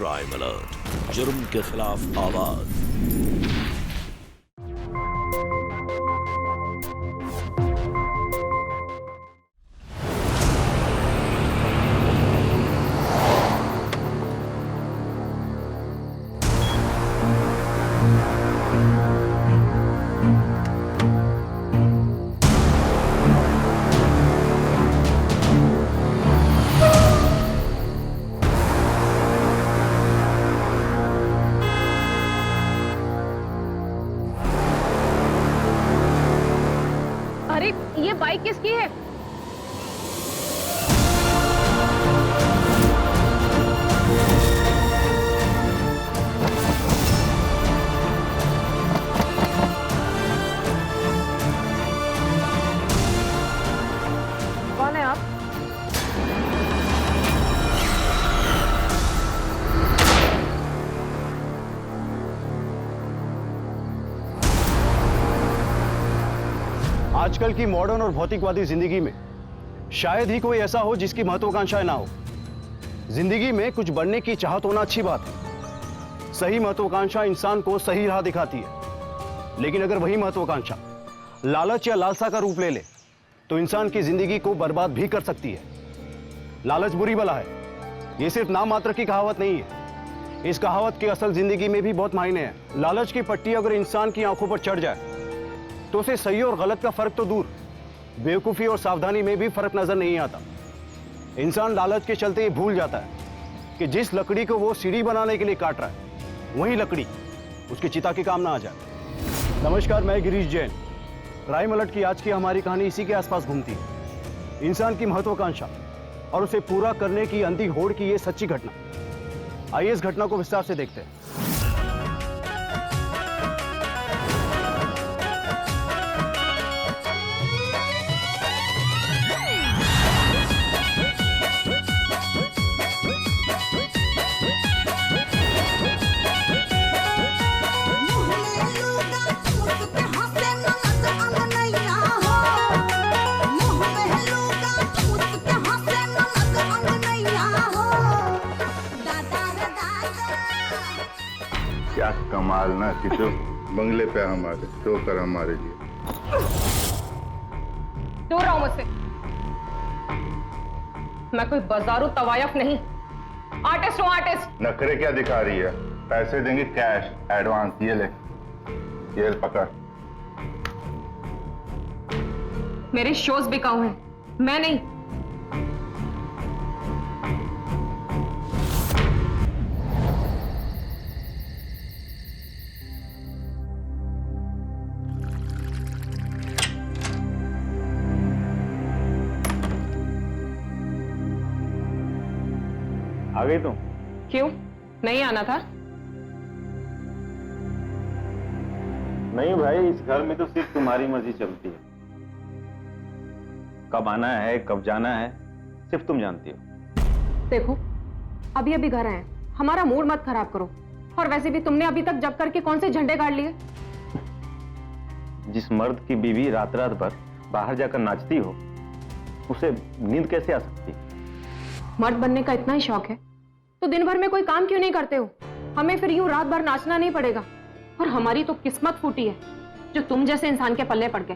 Crime alert, जुर्म के खिलाफ आवाज। ये बाइक किसकी है? कौन है आप? आजकल की मॉडर्न और भौतिकवादी जिंदगी में शायद ही कोई ऐसा हो जिसकी महत्वाकांक्षाएं ना हो। जिंदगी में कुछ बनने की चाहत होना अच्छी बात है। सही महत्वाकांक्षा इंसान को सही राह दिखाती है, लेकिन अगर वही महत्वाकांक्षा लालच या लालसा का रूप ले ले तो इंसान की जिंदगी को बर्बाद भी कर सकती है। लालच बुरी बला है, ये सिर्फ नाम मात्र की कहावत नहीं है। इस कहावत की असल जिंदगी में भी बहुत मायने हैं। लालच की पट्टी अगर इंसान की आंखों पर चढ़ जाए तो उसे सही और गलत का फर्क तो दूर, बेवकूफी और सावधानी में भी फर्क नजर नहीं आता। इंसान लालच के चलते ये भूल जाता है कि जिस लकड़ी को वो सीढ़ी बनाने के लिए काट रहा है वही लकड़ी उसकी चिता के काम ना आ जाए। नमस्कार, मैं गिरीश जैन। क्राइम अलर्ट की आज की हमारी कहानी इसी के आसपास घूमती है। इंसान की महत्वाकांक्षा और उसे पूरा करने की अंधी होड़ की ये सच्ची घटना। आइए इस घटना को विस्तार से देखते हैं। क्या कमाल ना कि तो बंगले पे हमारे टोकर हमारे लिए। दूर रहो मुझसे। मैं कोई बाजारू तवायफ नहीं, आर्टिस्ट हूँ आर्टिस्ट। नखरे क्या दिखा रही है? पैसे देंगे कैश एडवांस। ये ले, ये पकड़। मेरे शोज बिकाऊ हैं, मैं नहीं। आ गई तुम? क्यों, नहीं आना था? नहीं भाई, इस घर में तो सिर्फ तुम्हारी मर्जी चलती है। कब आना है कब जाना है सिर्फ तुम जानती हो। देखो, अभी अभी घर आए, हमारा मूड मत खराब करो। और वैसे भी तुमने अभी तक जग करके कौन से झंडे गाड़ लिए? जिस मर्द की बीवी रात रात भर बाहर जाकर नाचती हो उसे नींद कैसे आ सकती? मर्द बनने का इतना ही शौक है तो दिन भर में कोई काम क्यों नहीं करते हो? हमें फिर यूं रात भर नाचना नहीं पड़ेगा। और हमारी तो किस्मत फूटी है जो तुम जैसे इंसान के पल्ले पड़ गए।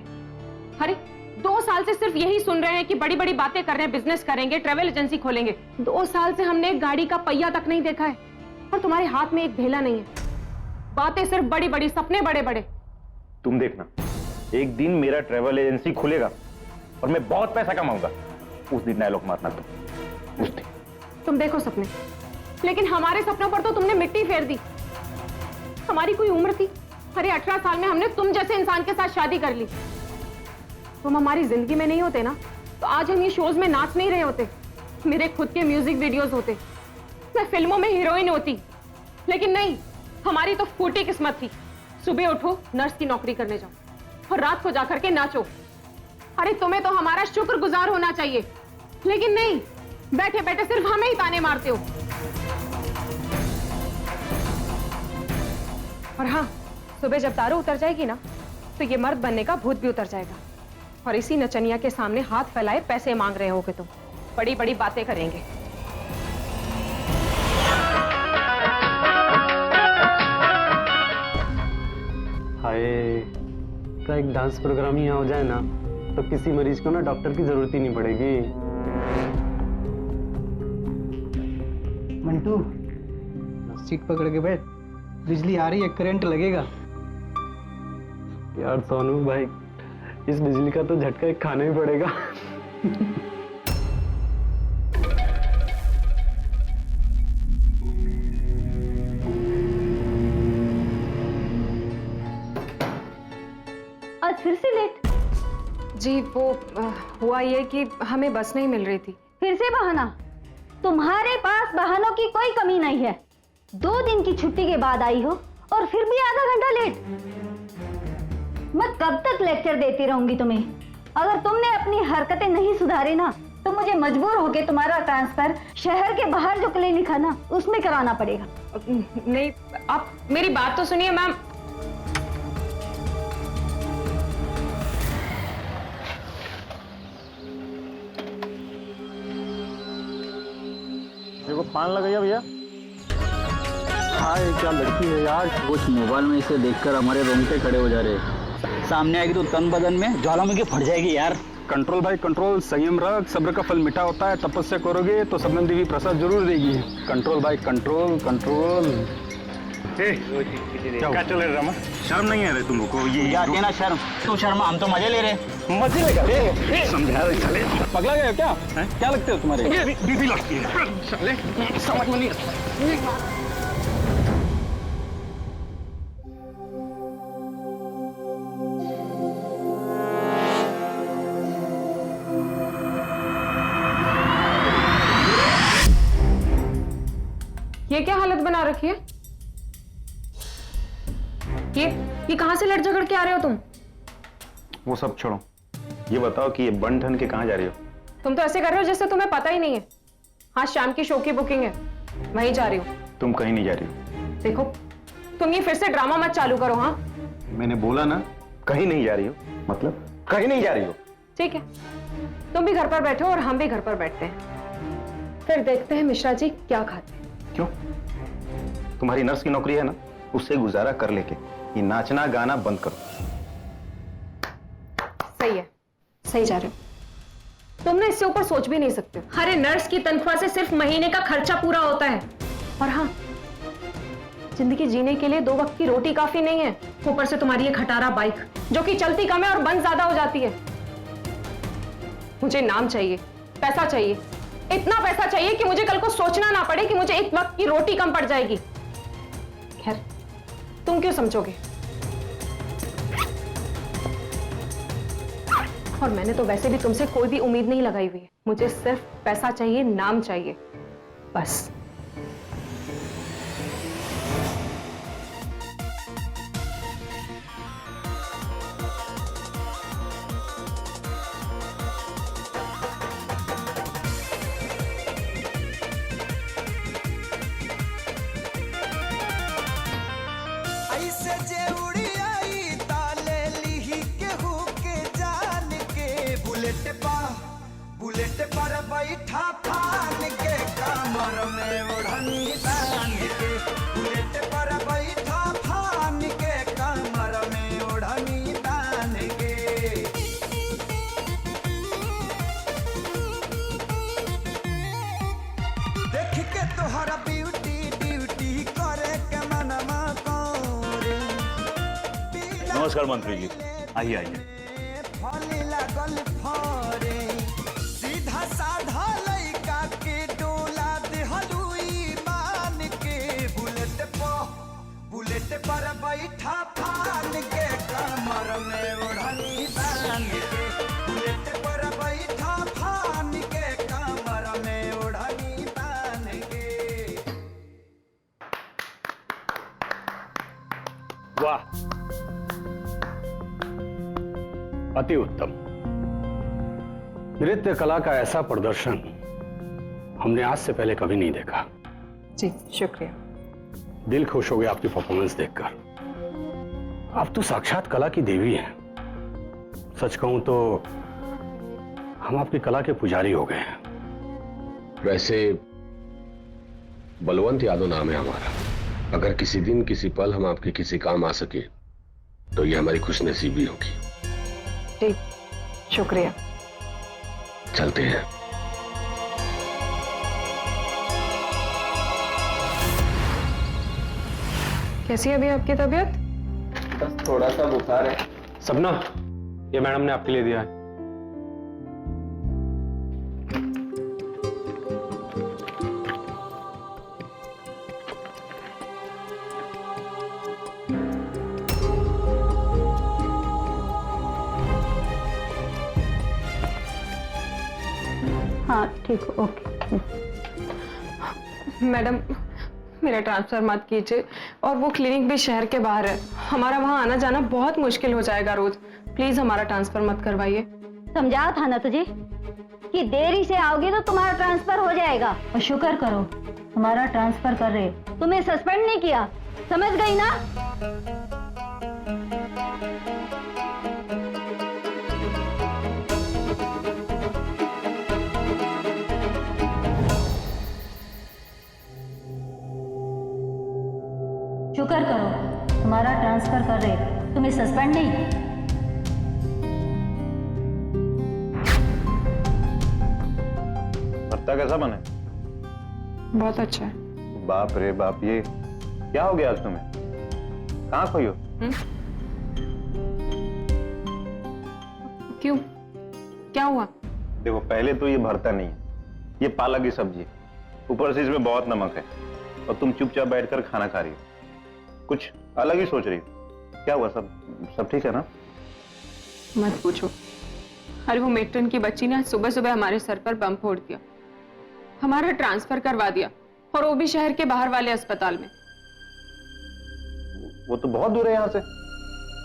अरे 2 साल से सिर्फ यही सुन रहे हैं कि बड़ी बड़ी बातें कर रहे हैं, बिजनेस करेंगे, ट्रेवल एजेंसी खोलेंगे। 2 साल से हमने एक गाड़ी का पहिया तक नहीं देखा है और तुम्हारे हाथ में एक ढेला नहीं है। बातें सिर्फ बड़ी बड़ी, सपने बड़े बड़े। तुम देखना, एक दिन मेरा ट्रेवल एजेंसी खुलेगा और मैं बहुत पैसा कमाऊंगा। उस दिन डायलॉग मारना उस दिन। तुम देखो सपने, लेकिन हमारे सपनों पर तो तुमने मिट्टी फेर दी। हमारी कोई उम्र थी? अरे 18 साल में हमने तुम जैसे इंसान के साथ शादी कर ली। तुम हमारी जिंदगी में नहीं होते ना तो आज हम ये शोज में नाच नहीं रहे होते। मेरे खुद के म्यूजिक वीडियोस होते, मैं फिल्मों में हीरोइन होती। लेकिन नहीं, हमारी तो फूटी किस्मत थी। सुबह उठो, नर्स की नौकरी करने जाओ और रात को जाकर के नाचो। अरे तुम्हें तो हमारा शुक्रगुजार होना चाहिए, लेकिन नहीं, बैठे बैठे सिर्फ हमें ही ताने मारते हो। और हाँ, सुबह जब दारू उतर जाएगी ना तो ये मर्द बनने का भूत भी उतर जाएगा और इसी नचनिया के सामने हाथ फैलाए पैसे मांग रहे होगे तुम। बड़ी बड़ी बातें करेंगे। का एक डांस प्रोग्राम यहाँ हो जाए ना तो किसी मरीज को ना डॉक्टर की जरूरत ही नहीं पड़ेगी। मंटू, सीट पकड़ के बैठ, बिजली आ रही है, करंट लगेगा। यार सोनू भाई, इस बिजली का तो झटका एक खाना ही पड़ेगा। आज फिर से लेट? जी वो हुआ ये कि हमें बस नहीं मिल रही थी। फिर से बहाना? तुम्हारे पास बहानों की कोई कमी नहीं है। 2 दिन की छुट्टी के बाद आई हो और फिर भी आधा घंटा लेट। मैं कब तक लेक्चर देती रहूंगी तुम्हें? अगर तुमने अपनी हरकतें नहीं सुधारी ना तो मुझे मजबूर होकर तुम्हारा ट्रांसफर शहर के बाहर जो क्लिनिक है ना उसमें कराना पड़ेगा। नहीं, आप मेरी बात तो सुनिए मैम। देखो पान लगाइए भैया। हाँ ये क्या लड़की है यार। कुछ मोबाइल में इसे देखकर हमारे रोंगटे खड़े हो जा रहे। सामने आएगी तो तन बदन में ज्वालामुखी फट जाएगी यार। कंट्रोल भाई कंट्रोल, संयम रख, सब्र का फल मीठा होता है। तपस्या करोगे तो सबनम देवी प्रसाद जरूर देगी। कंट्रोल भाई कंट्रोल कंट्रोल। क्या चल रहा है? शर्म नहीं आ रही तुम लोग को? ये क्या कहना शर्म? तू शर्म, हम तो मजे ले रहे। मजे लेगा। समझा रहे साले। पगला गए क्या? क्या लगते हो तुम्हारे? बीबी लड़की है साले, समझ में नहीं आता। ये क्या हालत बना रखी है? ये कहां से लड़ झगड़ के आ रहे हो तुम? वो सब छोड़ो, ये बताओ कि ये बन ठन के कहाँ जा रही हो? तुम तो ऐसे कर रहे हो जैसे तुम्हें पता ही नहीं है। हाँ, शाम की शो की बुकिंग है, वहीं जा रही हूँ। तुम कहीं नहीं जा रही हो। देखो, तुम ये फिर से ड्रामा मत चालू करो। हाँ, मैंने बोला ना कहीं नहीं जा रही हो, मतलब कहीं नहीं जा रही हो। ठीक है, तुम भी घर पर बैठो और हम भी घर पर बैठते हैं, फिर देखते हैं मिश्रा जी क्या खाते हैं। क्यों? तुम्हारी नर्स की नौकरी है ना, उससे गुजारा कर लेके ये नाचना गाना बंद करो। सही है, सही जा रहे हो। तुम ना इससे ऊपर सोच भी नहीं सकते। अरे नर्स की तनख्वाह से सिर्फ महीने का खर्चा पूरा होता है। और हाँ, जिंदगी जीने के लिए 2 वक्त की रोटी काफी नहीं है। ऊपर से तुम्हारी ये खटारा बाइक जो कि चलती कम है और बंद ज्यादा हो जाती है। मुझे नाम चाहिए, पैसा चाहिए, इतना पैसा चाहिए कि मुझे कल को सोचना ना पड़े कि मुझे एक वक्त की रोटी कम पड़ जाएगी। खैर, तुम क्यों समझोगे? और मैंने तो वैसे भी तुमसे कोई भी उम्मीद नहीं लगाई हुई है। मुझे सिर्फ पैसा चाहिए, नाम चाहिए, बस। बुलेट पर बैठा फान के कमर में ओढ़नी बांध के। बुलेट पर बैठा फान के कमर में ओढ़नी बांध के। देख के तोहरा ब्यूटी ड्यूटी करे के मनवा करे। नमस्कार मंत्री जी, आइए आइए। फल लागल फरे साधा लइका के डोला देहलुई मान के। बुलेट पर बैठा फान के कमर में ओढ़नी बांध के। बुलेट पर बैठा फान के कमर में ओढ़नी बांध के। वाह, अति उत्तम। नृत्य कला का ऐसा प्रदर्शन हमने आज से पहले कभी नहीं देखा। जी शुक्रिया। दिल खुश हो गया आपकी परफॉर्मेंस देखकर। आप तो साक्षात कला की देवी हैं। सच कहूं तो हम आपकी कला के पुजारी हो गए हैं। वैसे बलवंत यादव नाम है हमारा। अगर किसी दिन किसी पल हम आपके किसी काम आ सके तो ये हमारी खुशनसीबी होगी। ठीक, शुक्रिया। चलते हैं। कैसी है अभी आपकी तबीयत? बस थोड़ा सा बुखार है। सपना, ये मैडम ने आपके लिए दिया है। हाँ ठीक, ओके। मैडम, मेरा ट्रांसफर मत कीजिए, और वो क्लिनिक भी शहर के बाहर है, हमारा वहां आना जाना बहुत मुश्किल हो जाएगा रोज। प्लीज हमारा ट्रांसफर मत करवाइए। समझाया था ना तुझे कि देरी से आओगी तो तुम्हारा ट्रांसफर हो जाएगा। और शुक्र करो तुम्हारा ट्रांसफर कर रहे, तुम्हें सस्पेंड नहीं किया, समझ गई ना? शुक्र करो तुम्हारा ट्रांसफर कर रहे, तुम्हें सस्पेंड नहीं। भरता कैसा बने? बहुत अच्छा है। बाप रे बाप, ये क्या हो गया आज तुम्हें? कहाँ खोई हो? क्यों, क्या हुआ? देखो, पहले तो ये भरता नहीं है, ये पालक की सब्जी है, ऊपर से इसमें बहुत नमक है, और तुम चुपचाप बैठकर खाना खा रही हो, कुछ अलग ही सोच रही हो। क्या हुआ? सब ठीक है ना? मत पूछो। अरे वो मेट्रन की बच्ची ने सुबह सुबह हमारे सर पर बम फोड़ दिया, हमारा ट्रांसफर करवा दिया, और वो भी शहर के बाहर वाले अस्पताल में। वो तो बहुत दूर है यहाँ से।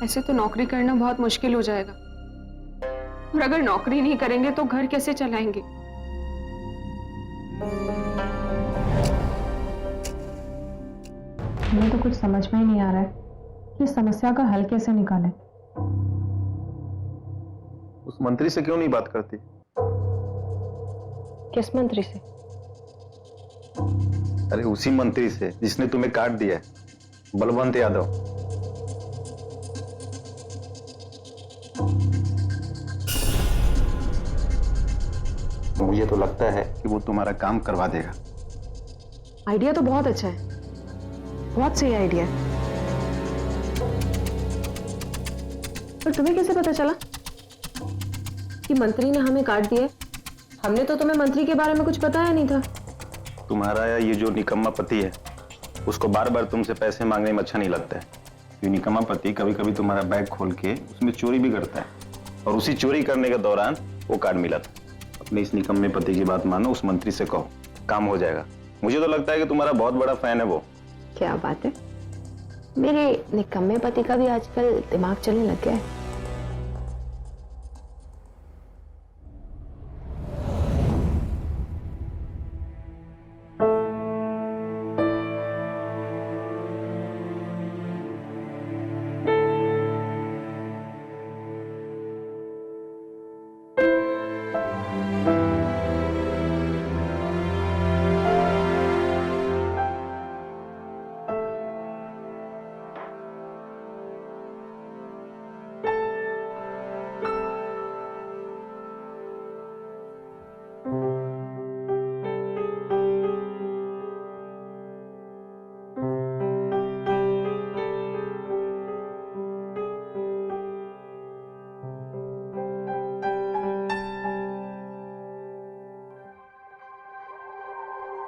ऐसे तो नौकरी करना बहुत मुश्किल हो जाएगा, और अगर नौकरी नहीं करेंगे तो घर कैसे चलाएंगे? हमें तो कुछ समझ में ही नहीं आ रहा है कि इस समस्या का हल कैसे निकालें। उस मंत्री से क्यों नहीं बात करती? किस मंत्री से? अरे उसी मंत्री से जिसने तुम्हें काट दिया है, बलवंत यादव। मुझे तो लगता है कि वो तुम्हारा काम करवा देगा। आइडिया तो बहुत अच्छा है, बहुत सही आइडिया है। पर तुम्हें कैसे पता चला कि मंत्री ने हमें काट दिया? हमने तो तुम्हें मंत्री के बारे में कुछ बताया नहीं था। तुम्हारा ये जो निकम्मा पति है, उसको बार बार तुमसे पैसे मांगने में अच्छा नहीं लगता है। ये निकम्मा पति कभी कभी तुम्हारा बैग खोल के उसमें चोरी भी करता है, और उसी चोरी करने के दौरान वो कार्ड मिला था। अपने इस निकम्मे पति की बात मानो, उस मंत्री से कहो, काम हो जाएगा। मुझे तो लगता है कि तुम्हारा बहुत बड़ा फैन है वो। क्या बात है, मेरे निकम्मे पति का भी आजकल दिमाग चलने लग गया है।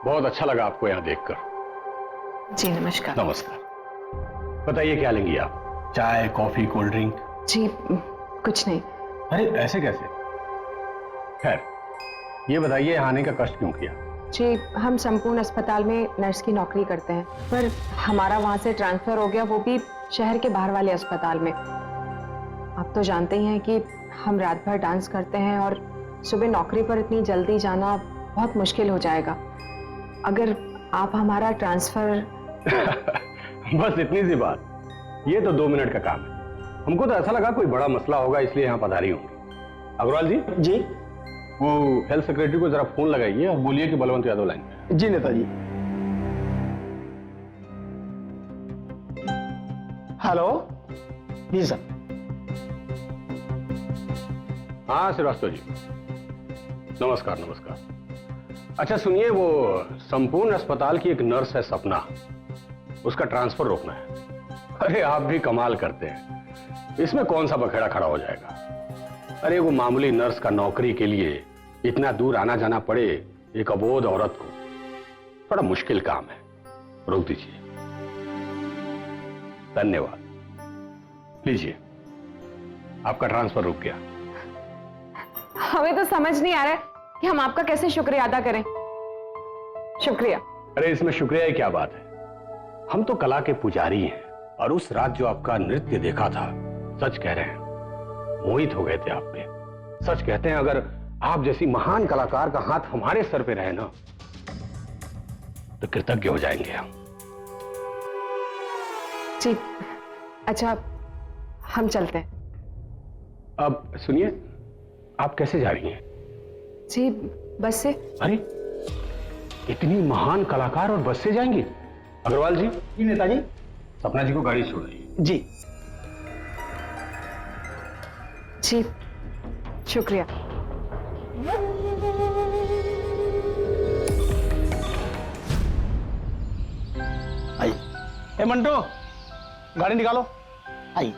बहुत अच्छा लगा आपको यहाँ देखकर। जी नमस्कार। नमस्कार। बताइए क्या लेंगी आप? चाय, कॉफी, कोल्ड ड्रिंक? जी कुछ नहीं। अरे ऐसे कैसे? खैर, ये बताइए यहाँ आने का कष्ट क्यों किया? जी हम संपूर्ण अस्पताल में नर्स की नौकरी करते हैं, पर हमारा वहां से ट्रांसफर हो गया, वो भी शहर के बाहर वाले अस्पताल में। आप तो जानते ही हैं कि हम रात भर डांस करते हैं, और सुबह नौकरी पर इतनी जल्दी जाना बहुत मुश्किल हो जाएगा। अगर आप हमारा ट्रांसफर बस इतनी सी बात, ये तो 2 मिनट का काम है। हमको तो ऐसा लगा कोई बड़ा मसला होगा, इसलिए यहाँ पधारी होंगी। अग्रवाल जी। जी। वो हेल्थ सेक्रेटरी को जरा फोन लगाइए और बोलिए कि बलवंत यादव लाइन पे। जी नेताजी। हेलो, जी सर। हाँ श्रीवास्तव जी, नमस्कार नमस्कार। अच्छा सुनिए, वो संपूर्ण अस्पताल की एक नर्स है सपना, उसका ट्रांसफर रोकना है। अरे आप भी कमाल करते हैं, इसमें कौन सा बखेड़ा खड़ा हो जाएगा। अरे वो मामूली नर्स का नौकरी के लिए इतना दूर आना जाना पड़े एक अबोध औरत को, बड़ा मुश्किल काम है। रोक दीजिए। धन्यवाद। लीजिए, आपका ट्रांसफर रुक गया। हमें तो समझ नहीं आ रहा है कि हम आपका कैसे शुक्रिया अदा करें। शुक्रिया। अरे इसमें शुक्रिया की क्या बात है, हम तो कला के पुजारी हैं। और उस रात जो आपका नृत्य देखा था, सच कह रहे हैं, मोहित हो गए थे आप पे। सच कहते हैं, अगर आप जैसी महान कलाकार का हाथ हमारे सर पे रहे ना, तो कृतज्ञ हो जाएंगे हम। जी अच्छा, हम चलते हैं। अब सुनिए, आप कैसे जा रही हैं? जी बस से। अरे इतनी महान कलाकार और बस से जाएंगी? अग्रवाल जी। जी नेताजी। सपना जी को गाड़ी छोड़ रही है। जी जी शुक्रिया। आई। ए मंटो, गाड़ी निकालो। आई।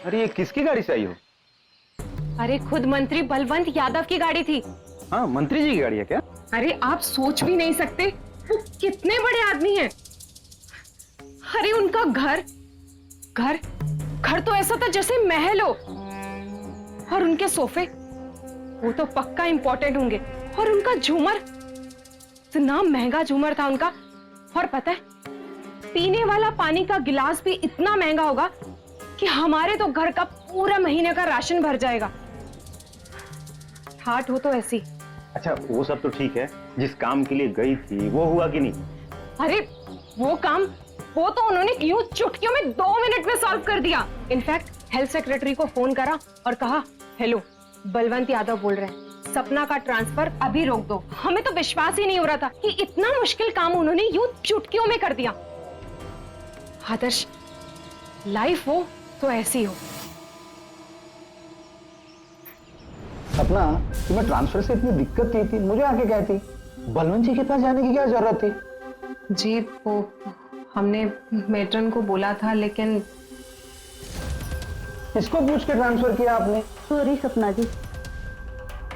अरे ये किसकी गाड़ी से आई हो? अरे खुद मंत्री बलवंत यादव की गाड़ी थी। हाँ, मंत्री जी की गाड़ी है क्या? अरे आप सोच भी नहीं सकते वो कितने बड़े आदमी हैं। अरे उनका घर घर घर तो ऐसा था जैसे महल हो। और उनके सोफे, वो तो पक्का इंपॉर्टेंट होंगे। और उनका झूमर, इतना महंगा झूमर था उनका। और पता है, पीने वाला पानी का गिलास भी इतना महंगा होगा कि हमारे तो घर का पूरा महीने का राशन भर जाएगा। ठाठ हो तो ऐसी। अच्छा वो सब तो ठीक है, जिस काम के लिए गई थी वो हुआ कि नहीं? अरे वो काम, वो तो उन्होंने यूं चुटकियों में 2 मिनट में सॉल्व कर दिया। इनफैक्ट हेल्थ सेक्रेटरी को फोन करा और कहा, हेलो बलवंत यादव बोल रहे हैं, सपना का ट्रांसफर अभी रोक दो। हमें तो विश्वास ही नहीं हो रहा था कि इतना मुश्किल काम उन्होंने यूं चुटकियों में कर दिया। आदर्श, लाइफ हो तो ऐसी हो। सपना, तुम्हें ट्रांसफर से इतनी दिक्कत थी मुझे आके कहती। बलवंत जी के पास जाने की क्या जरूरत थी? जी वो हमने मेट्रन को बोला था, लेकिन इसको पूछ के ट्रांसफर किया आपने? सॉरी सपना जी।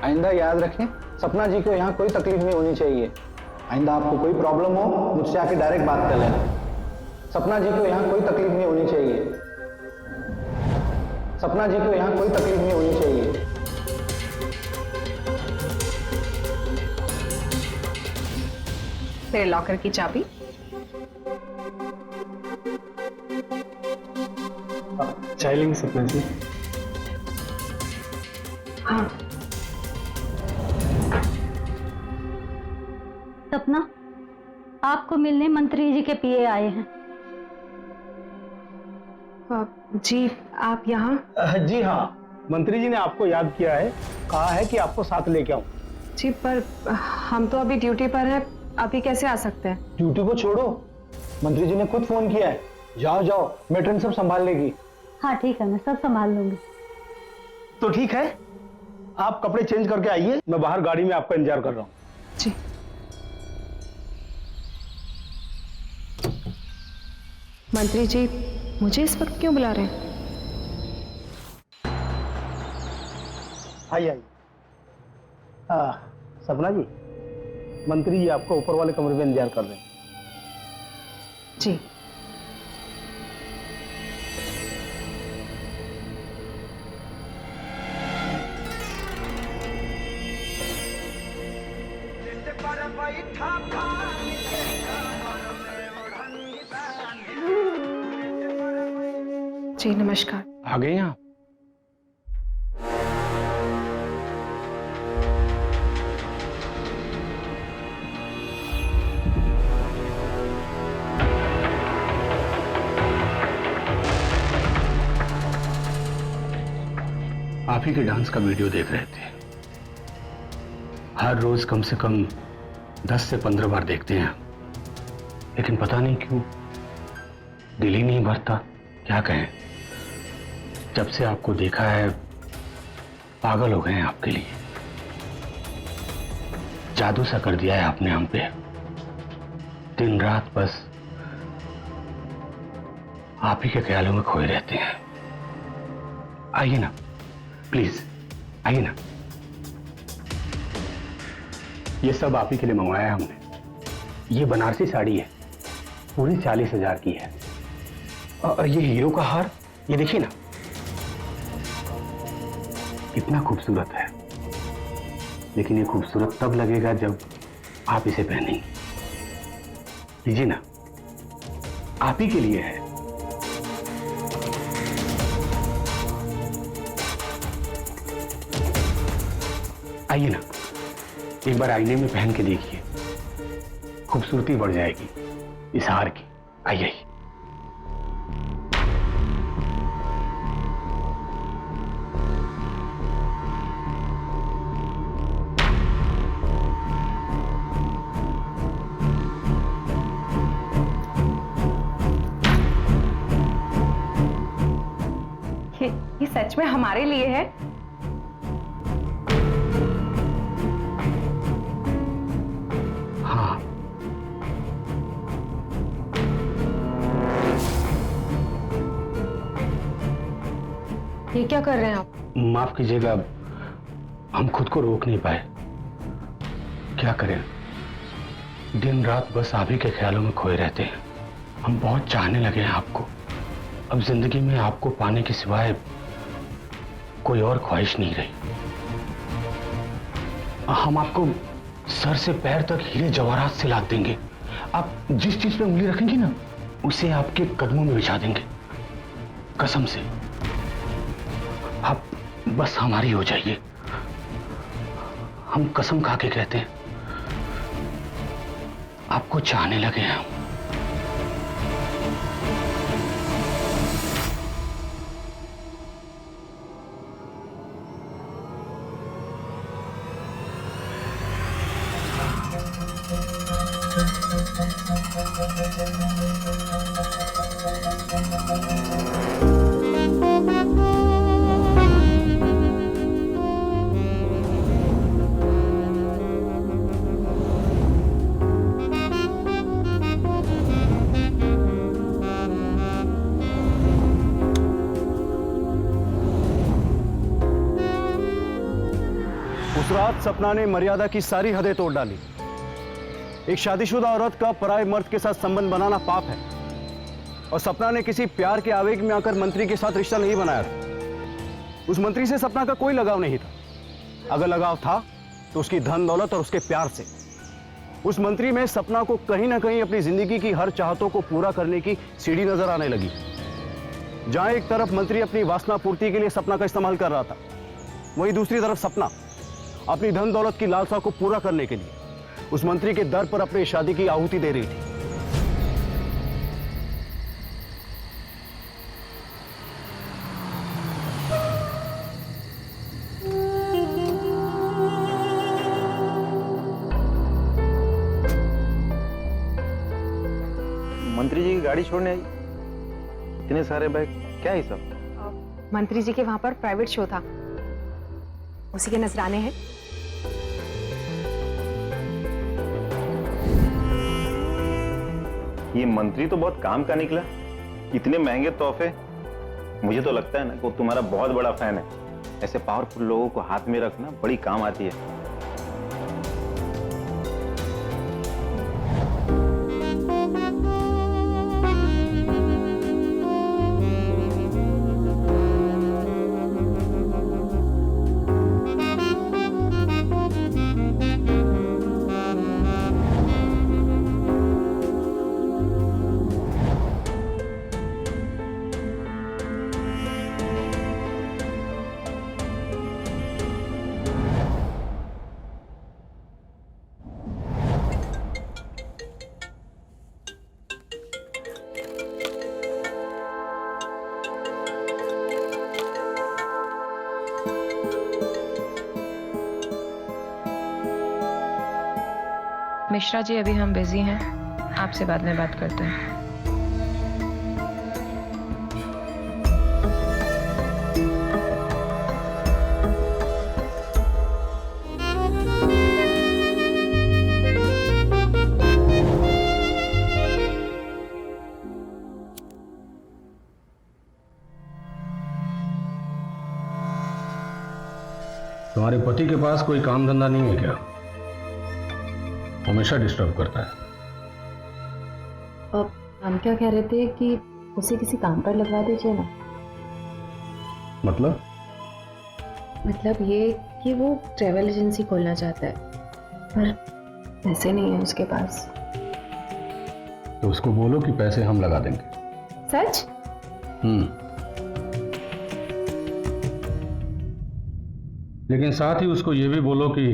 आइंदा याद रखें, सपना जी को यहाँ कोई तकलीफ नहीं होनी चाहिए। आइंदा आपको कोई प्रॉब्लम हो, मुझसे आके डायरेक्ट बात कर लेना। सपना जी को यहाँ कोई तकलीफ नहीं होनी चाहिए। सपना जी को यहाँ कोई तकलीफ नहीं होनी चाहिए। मेरे लॉकर की चाबी। चाय लेंगे सपना जी? हाँ। सपना, आपको मिलने मंत्री जी के पीए आए हैं। जी आप यहाँ? जी हाँ, मंत्री जी ने आपको याद किया है, कहा है कि आपको साथ लेके आऊं। जी पर हम तो अभी ड्यूटी पर हैं, अभी कैसे आ सकते हैं? ड्यूटी को छोड़ो, मंत्री जी ने खुद फोन किया है। जाओ जाओ, मेट्रन सब संभाल लेगी। हाँ ठीक है, मैं सब संभाल लूंगी। तो ठीक है, आप कपड़े चेंज करके आइए, मैं बाहर गाड़ी में आपका इंतजार कर रहा हूँ। जी। मंत्री जी मुझे इस वक्त क्यों बुला रहे हैं? आइए आइए। सपना जी, मंत्री जी आपको ऊपर वाले कमरे में इंतजार कर रहे हैं। जी। जी नमस्कार। आ गए हैं आप? आप ही के डांस का वीडियो देख रहे थे। हर रोज कम से कम 10 से 15 बार देखते हैं, लेकिन पता नहीं क्यों दिल ही नहीं भरता। क्या कहें, जब से आपको देखा है पागल हो गए हैं आपके लिए। जादू सा कर दिया है आपने हम पे। दिन रात बस आप ही के ख्यालों में खोए रहते हैं। आइए ना, प्लीज आइए ना। ये सब आप ही के लिए मंगवाया है हमने। ये बनारसी साड़ी है, पूरी 40,000 की है। ये हीरो का हार, ये देखिए ना, कितना खूबसूरत है। लेकिन ये खूबसूरत तब लगेगा जब आप इसे पहनेंगे। लीजिए ना, आप ही के लिए है। आइए ना, एक बार आईने में पहन के देखिए, खूबसूरती बढ़ जाएगी इस हार की। आइए। ये सच में हमारे लिए है? हाँ, ये क्या कर रहे हैं आप? माफ कीजिएगा, हम खुद को रोक नहीं पाए। क्या करें, दिन रात बस आप ही के ख्यालों में खोए रहते हैं। हम बहुत चाहने लगे हैं आपको। अब जिंदगी में आपको पाने के सिवाय कोई और ख्वाहिश नहीं रही। हम आपको सर से पैर तक हीरे जवाहरात से लाद देंगे। आप जिस चीज पे उंगली रखेंगी ना, उसे आपके कदमों में बिछा देंगे, कसम से। आप बस हमारी हो जाइए। हम कसम खा के कहते हैं, आपको चाहने लगे हैं हम। उस रात सपना ने मर्यादा की सारी हदें तोड़ डाली। एक शादीशुदा औरत का पराये मर्द के साथ संबंध बनाना पाप है, और सपना ने किसी प्यार के आवेग में आकर मंत्री के साथ रिश्ता नहीं बनाया था। उस मंत्री से सपना का कोई लगाव नहीं था। अगर लगाव था तो उसकी धन दौलत और उसके प्यार से। उस मंत्री में सपना को कहीं ना कहीं अपनी जिंदगी की हर चाहतों को पूरा करने की सीढ़ी नजर आने लगी। जहां एक तरफ मंत्री अपनी वासना पूर्ति के लिए सपना का इस्तेमाल कर रहा था, वहीं दूसरी तरफ सपना अपनी धन दौलत की लालसा को पूरा करने के लिए उस मंत्री के दर पर अपनी शादी की आहुति दे रही थी। मंत्री जी की गाड़ी छोड़ने आई, इतने सारे बैग, क्या है सब? मंत्री जी के वहां पर प्राइवेट शो था, उसी के नजराने हैं। ये मंत्री तो बहुत काम का निकला, इतने महंगे तोहफे। मुझे तो लगता है ना कि वो तुम्हारा बहुत बड़ा फैन है। ऐसे पावरफुल लोगों को हाथ में रखना बड़ी काम आती है। मिश्रा जी अभी हम बिजी हैं, आपसे बाद में बात करते हैं। तुम्हारे पति के पास कोई काम धंधा नहीं है क्या? हमेशा डिस्टर्ब करता है। अब हम क्या कह रहे थे कि उसे किसी काम पर लगवा दीजिए ना। मतलब ये कि वो ट्रैवल एजेंसी खोलना चाहता है, पर पैसे नहीं है उसके पास। तो उसको बोलो कि पैसे हम लगा देंगे। सच? लेकिन साथ ही उसको ये भी बोलो कि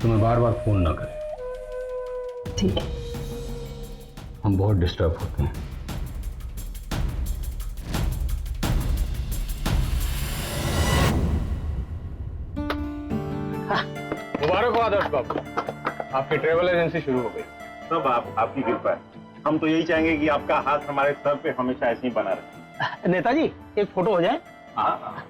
तुम्हें बार बार फोन ना करे। ठीक है। हम बहुत डिस्टर्ब होते हैं। मुबारक हो आदर्श बाबू, आपकी ट्रेवल एजेंसी शुरू हो गई। सब आपकी कृपा है। हम तो यही चाहेंगे कि आपका हाथ हमारे सर पे हमेशा ऐसे ही बना रहे। नेताजी एक फोटो हो जाए। हाँ,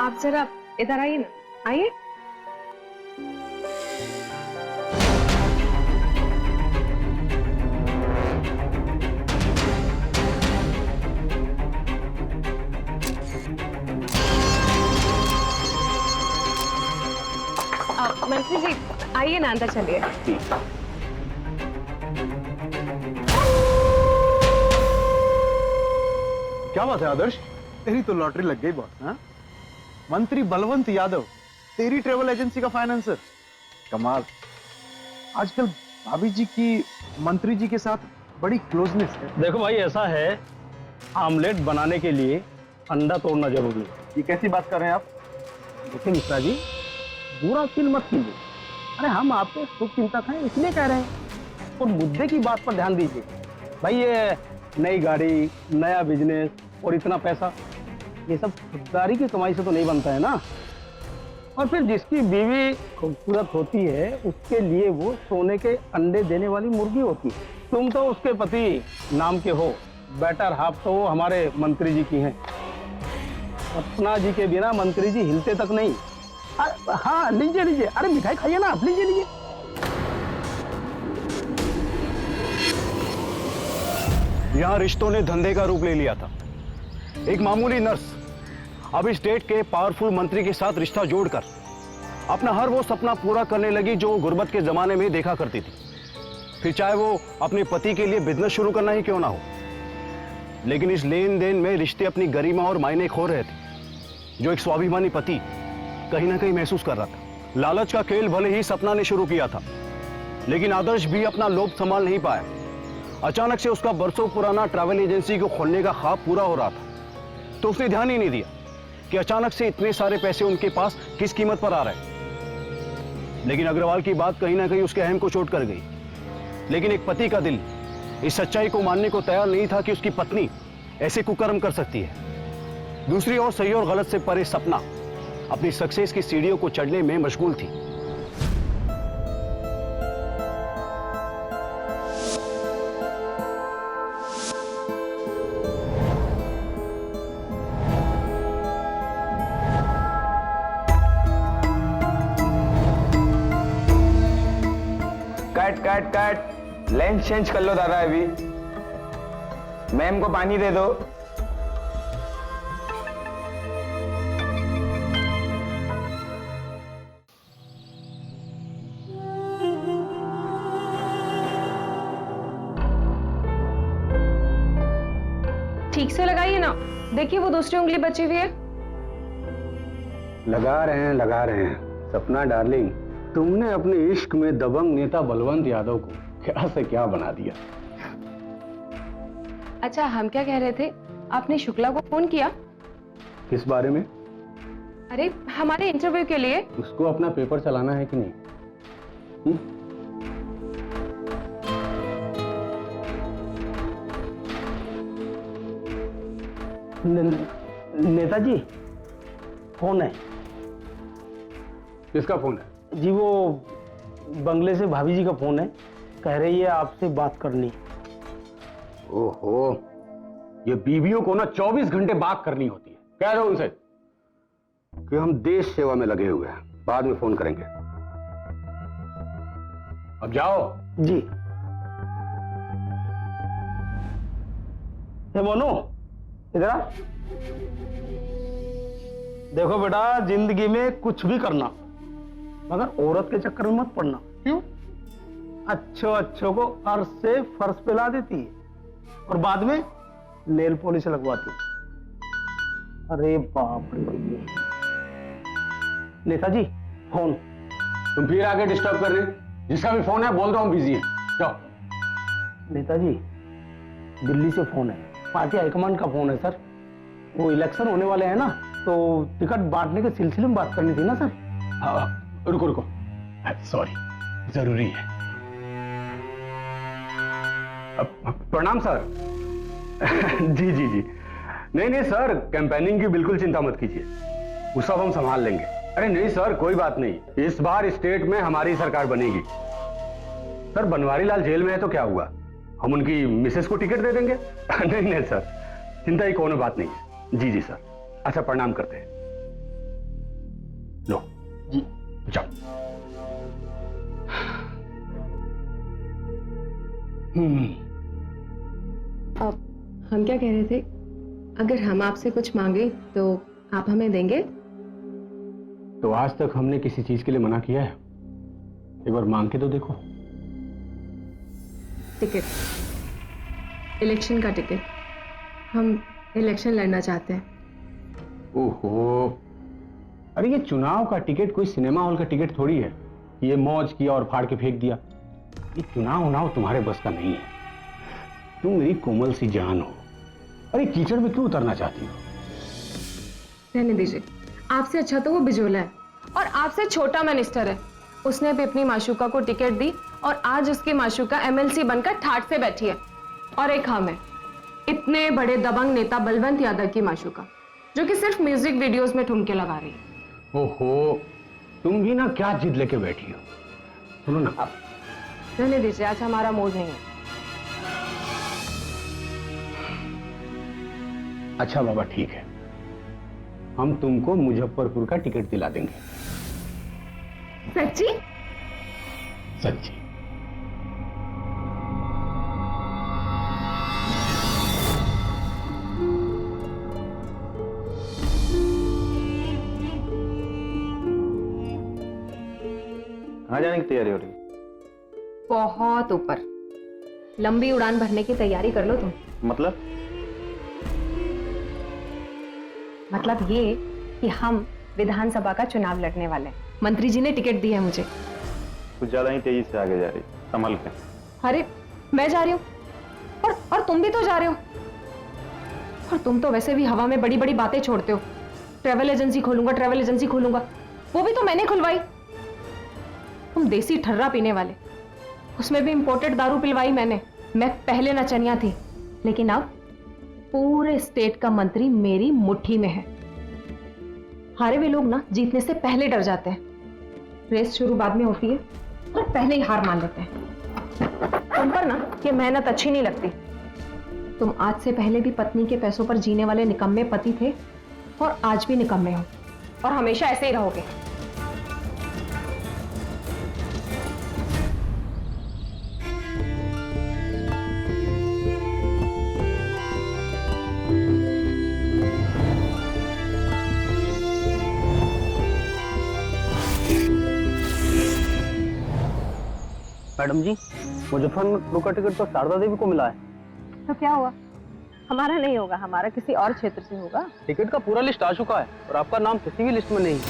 आप जरा इधर आइए ना, आइए। मंत्री जी आइए ना, अंदर चलिए। क्या बात है आदर्श, तेरी तो लॉटरी लग गई बॉस। हाँ, मंत्री बलवंत यादव तेरी ट्रेवल एजेंसी का फाइनेंसर। कमाल। आजकल भाभी जी की मंत्री जी के साथ बड़ी क्लोजनेस है। देखो भाई, ऐसा है, आमलेट बनाने के लिए अंडा तोड़ना जरूरी है। ये कैसी बात कर रहे हैं आप? देखिए मिश्रा जी, बुरा फील मत कीजिए। अरे हम आपके सुख चिंतक हैं, इसलिए कह रहे हैं। और मुद्दे की बात पर ध्यान दीजिए भाई। ये नई गाड़ी, नया बिजनेस और इतना पैसा, ये सब खुददारी की कमाई से तो नहीं बनता है ना। और फिर जिसकी बीवी खूबसूरत होती है, उसके लिए वो सोने के अंडे देने वाली मुर्गी होती है। तुम तो उसके पति नाम के हो, बेटर हाफ तो वो हमारे मंत्री जी की हैं। सपना जी के बिना मंत्री जी हिलते तक नहीं। हाँ लीजिए लीजिए, अरे मिठाई खाइए ना आप, लीजिए लीजिए। यहाँ रिश्तों ने धंधे का रूप ले लिया था। एक मामूली नर्स अब इस स्टेट के पावरफुल मंत्री के साथ रिश्ता जोड़कर अपना हर वो सपना पूरा करने लगी जो गुर्बत के जमाने में देखा करती थी, फिर चाहे वो अपने पति के लिए बिजनेस शुरू करना ही क्यों ना हो। लेकिन इस लेन देन में रिश्ते अपनी गरिमा और मायने खो रहे थे, जो एक स्वाभिमानी पति कहीं ना कहीं महसूस कर रहा था। लालच का खेल भले ही सपना ने शुरू किया था, लेकिन आदर्श भी अपना लोभ संभाल नहीं पाया। अचानक से उसका बरसों पुराना ट्रैवल एजेंसी को खोलने का ख्वाब पूरा हो रहा था, तो उसने ध्यान ही नहीं दिया कि अचानक से इतने सारे पैसे उनके पास किस कीमत पर आ रहे हैं। लेकिन अग्रवाल की बात कहीं ना कहीं उसके अहम को चोट कर गई। लेकिन एक पति का दिल इस सच्चाई को मानने को तैयार नहीं था कि उसकी पत्नी ऐसे कुकर्म कर सकती है। दूसरी ओर सही और गलत से परे सपना अपनी सक्सेस की सीढ़ियों को चढ़ने में मशगूल थी। Cut cut cut, lens change कर लो दादा। अभी मैम को पानी दे दो। ठीक से लगाइए ना, देखिए वो दूसरी उंगली बची हुई है। लगा रहे हैं। सपना डार्लिंग, तुमने अपने इश्क में दबंग नेता बलवंत यादव को क्या से क्या बना दिया। अच्छा, हम क्या कह रहे थे, आपने शुक्ला को फोन किया? किस बारे में? अरे हमारे इंटरव्यू के लिए। उसको अपना पेपर चलाना है कि नहीं? नेताजी फोन है। किसका फोन है? जी वो बंगले से भाभी जी का फोन है, कह रही है आपसे बात करनी। ओहो, ये बीवियों को ना 24 घंटे बात करनी होती है। कह दो उनसे कि हम देश सेवा में लगे हुए हैं, बाद में फोन करेंगे। अब जाओ। जी। हे मोनू, इधर आ। देखो बेटा, जिंदगी में कुछ भी करना मगर औरत के चक्कर में मत पड़ना। क्यों? अच्छों को अर्श से फर्श पे ला देती है और बाद में नेल पॉलिश लगवाती है। अरे बाप रे। नेताजी फोन। तुम फिर आके डिस्टर्ब कर रहे? जिसका भी फोन है बोल दो हम बिजी हैं। जाओ। नेताजी दिल्ली से फोन है, पार्टी हाईकमांड का फोन है सर। वो इलेक्शन होने वाले हैं ना, तो टिकट बांटने के सिलसिले में बात करनी थी ना सर। हाँ, रुको सॉरी, जरूरी है। प्रणाम सर। जी नहीं सर, कैंपेनिंग की बिल्कुल चिंता मत कीजिए, वो सब हम संभाल लेंगे। अरे नहीं सर, कोई बात नहीं, इस बार स्टेट में हमारी सरकार बनेगी। सर बनवारी लाल जेल में है तो क्या हुआ, हम उनकी मिसेस को टिकट दे देंगे। नहीं सर, चिंता की कोनो बात नहीं है। जी सर। अच्छा प्रणाम करते हैं। लो जी जाओ। अब हम क्या कह रहे थे, अगर हम आपसे कुछ मांगे तो आप हमें देंगे? तो आज तक हमने किसी चीज के लिए मना किया है? एक बार मांग के तो देखो। टिकट, इलेक्शन का टिकट। हम इलेक्शन लड़ना चाहते हैं। ओहो, अरे ये चुनाव का टिकट कोई सिनेमा हॉल का टिकट थोड़ी है, ये मौज किया और फाड़ के फेंक दिया। ये चुनाव तुम्हारे बस का नहीं है। तुम मेरी कोमल सी जान हो, अरे कीचड़ में क्यों उतरना चाहती हो? रहने दीजिए, आपसे अच्छा तो वो बिजोला है और आपसे छोटा मिनिस्टर है। उसने भी अपनी माशूका को टिकट दी और आज उसकी माशूका एमएलसी बनकर ठाठ से बैठी है। और एक हम है, इतने बड़े दबंग नेता बलवंत यादव की माशूका, जो कि सिर्फ म्यूजिक वीडियोस में ठुमके लगा रही है। ओहो, तुम भी ना क्या जिद लेके बैठी हो। सुनो ना, आप रहने दीजिए, आज हमारा मूड नहीं है। अच्छा बाबा ठीक है, हम तुमको मुजफ्फरपुर का टिकट दिला देंगे। सच्ची? सच्ची। कहाँ जाने की तैयारी हो रही है? बहुत ऊपर, लंबी उड़ान भरने की तैयारी कर लो तुम। मतलब ये कि हम विधानसभा का चुनाव लड़ने वाले हैं। मंत्री जी ने टिकट दी है मुझे। कुछ ज्यादा ही तेजी से आगे जा रही, संभल के। अरे मैं जा रही हूँ और तुम भी तो जा रहे हो। और तुम तो वैसे भी हवा में बड़ी बड़ी बातें छोड़ते हो। ट्रैवल एजेंसी खोलूंगा, वो भी तो मैंने खुलवाई। तुम देसी ठर्रा पीने वाले, उसमें भी इंपोर्टेड दारू पिलवाई मैंने। मैं पहले नचनिया थी, लेकिन अब पूरे स्टेट का मंत्री मेरी मुट्ठी में है। हारे हुए लोग ना जीतने से पहले डर जाते हैं। रेस शुरू बाद में होती है और पहले ही हार मान लेते हैं। तुम पर ना ये मेहनत अच्छी नहीं लगती। तुम आज से पहले भी पत्नी के पैसों पर जीने वाले निकम्मे पति थे और आज भी निकम्मे हो और हमेशा ऐसे ही रहोगे। मैडम जी, मुजफ्फरपुर का टिकट तो शारदा देवी को मिला है। तो क्या हुआ? हमारा नहीं होगा, हमारा किसी और क्षेत्र से होगा। टिकट का पूरा लिस्ट आ चुका है और आपका नाम किसी भी लिस्ट में नहीं।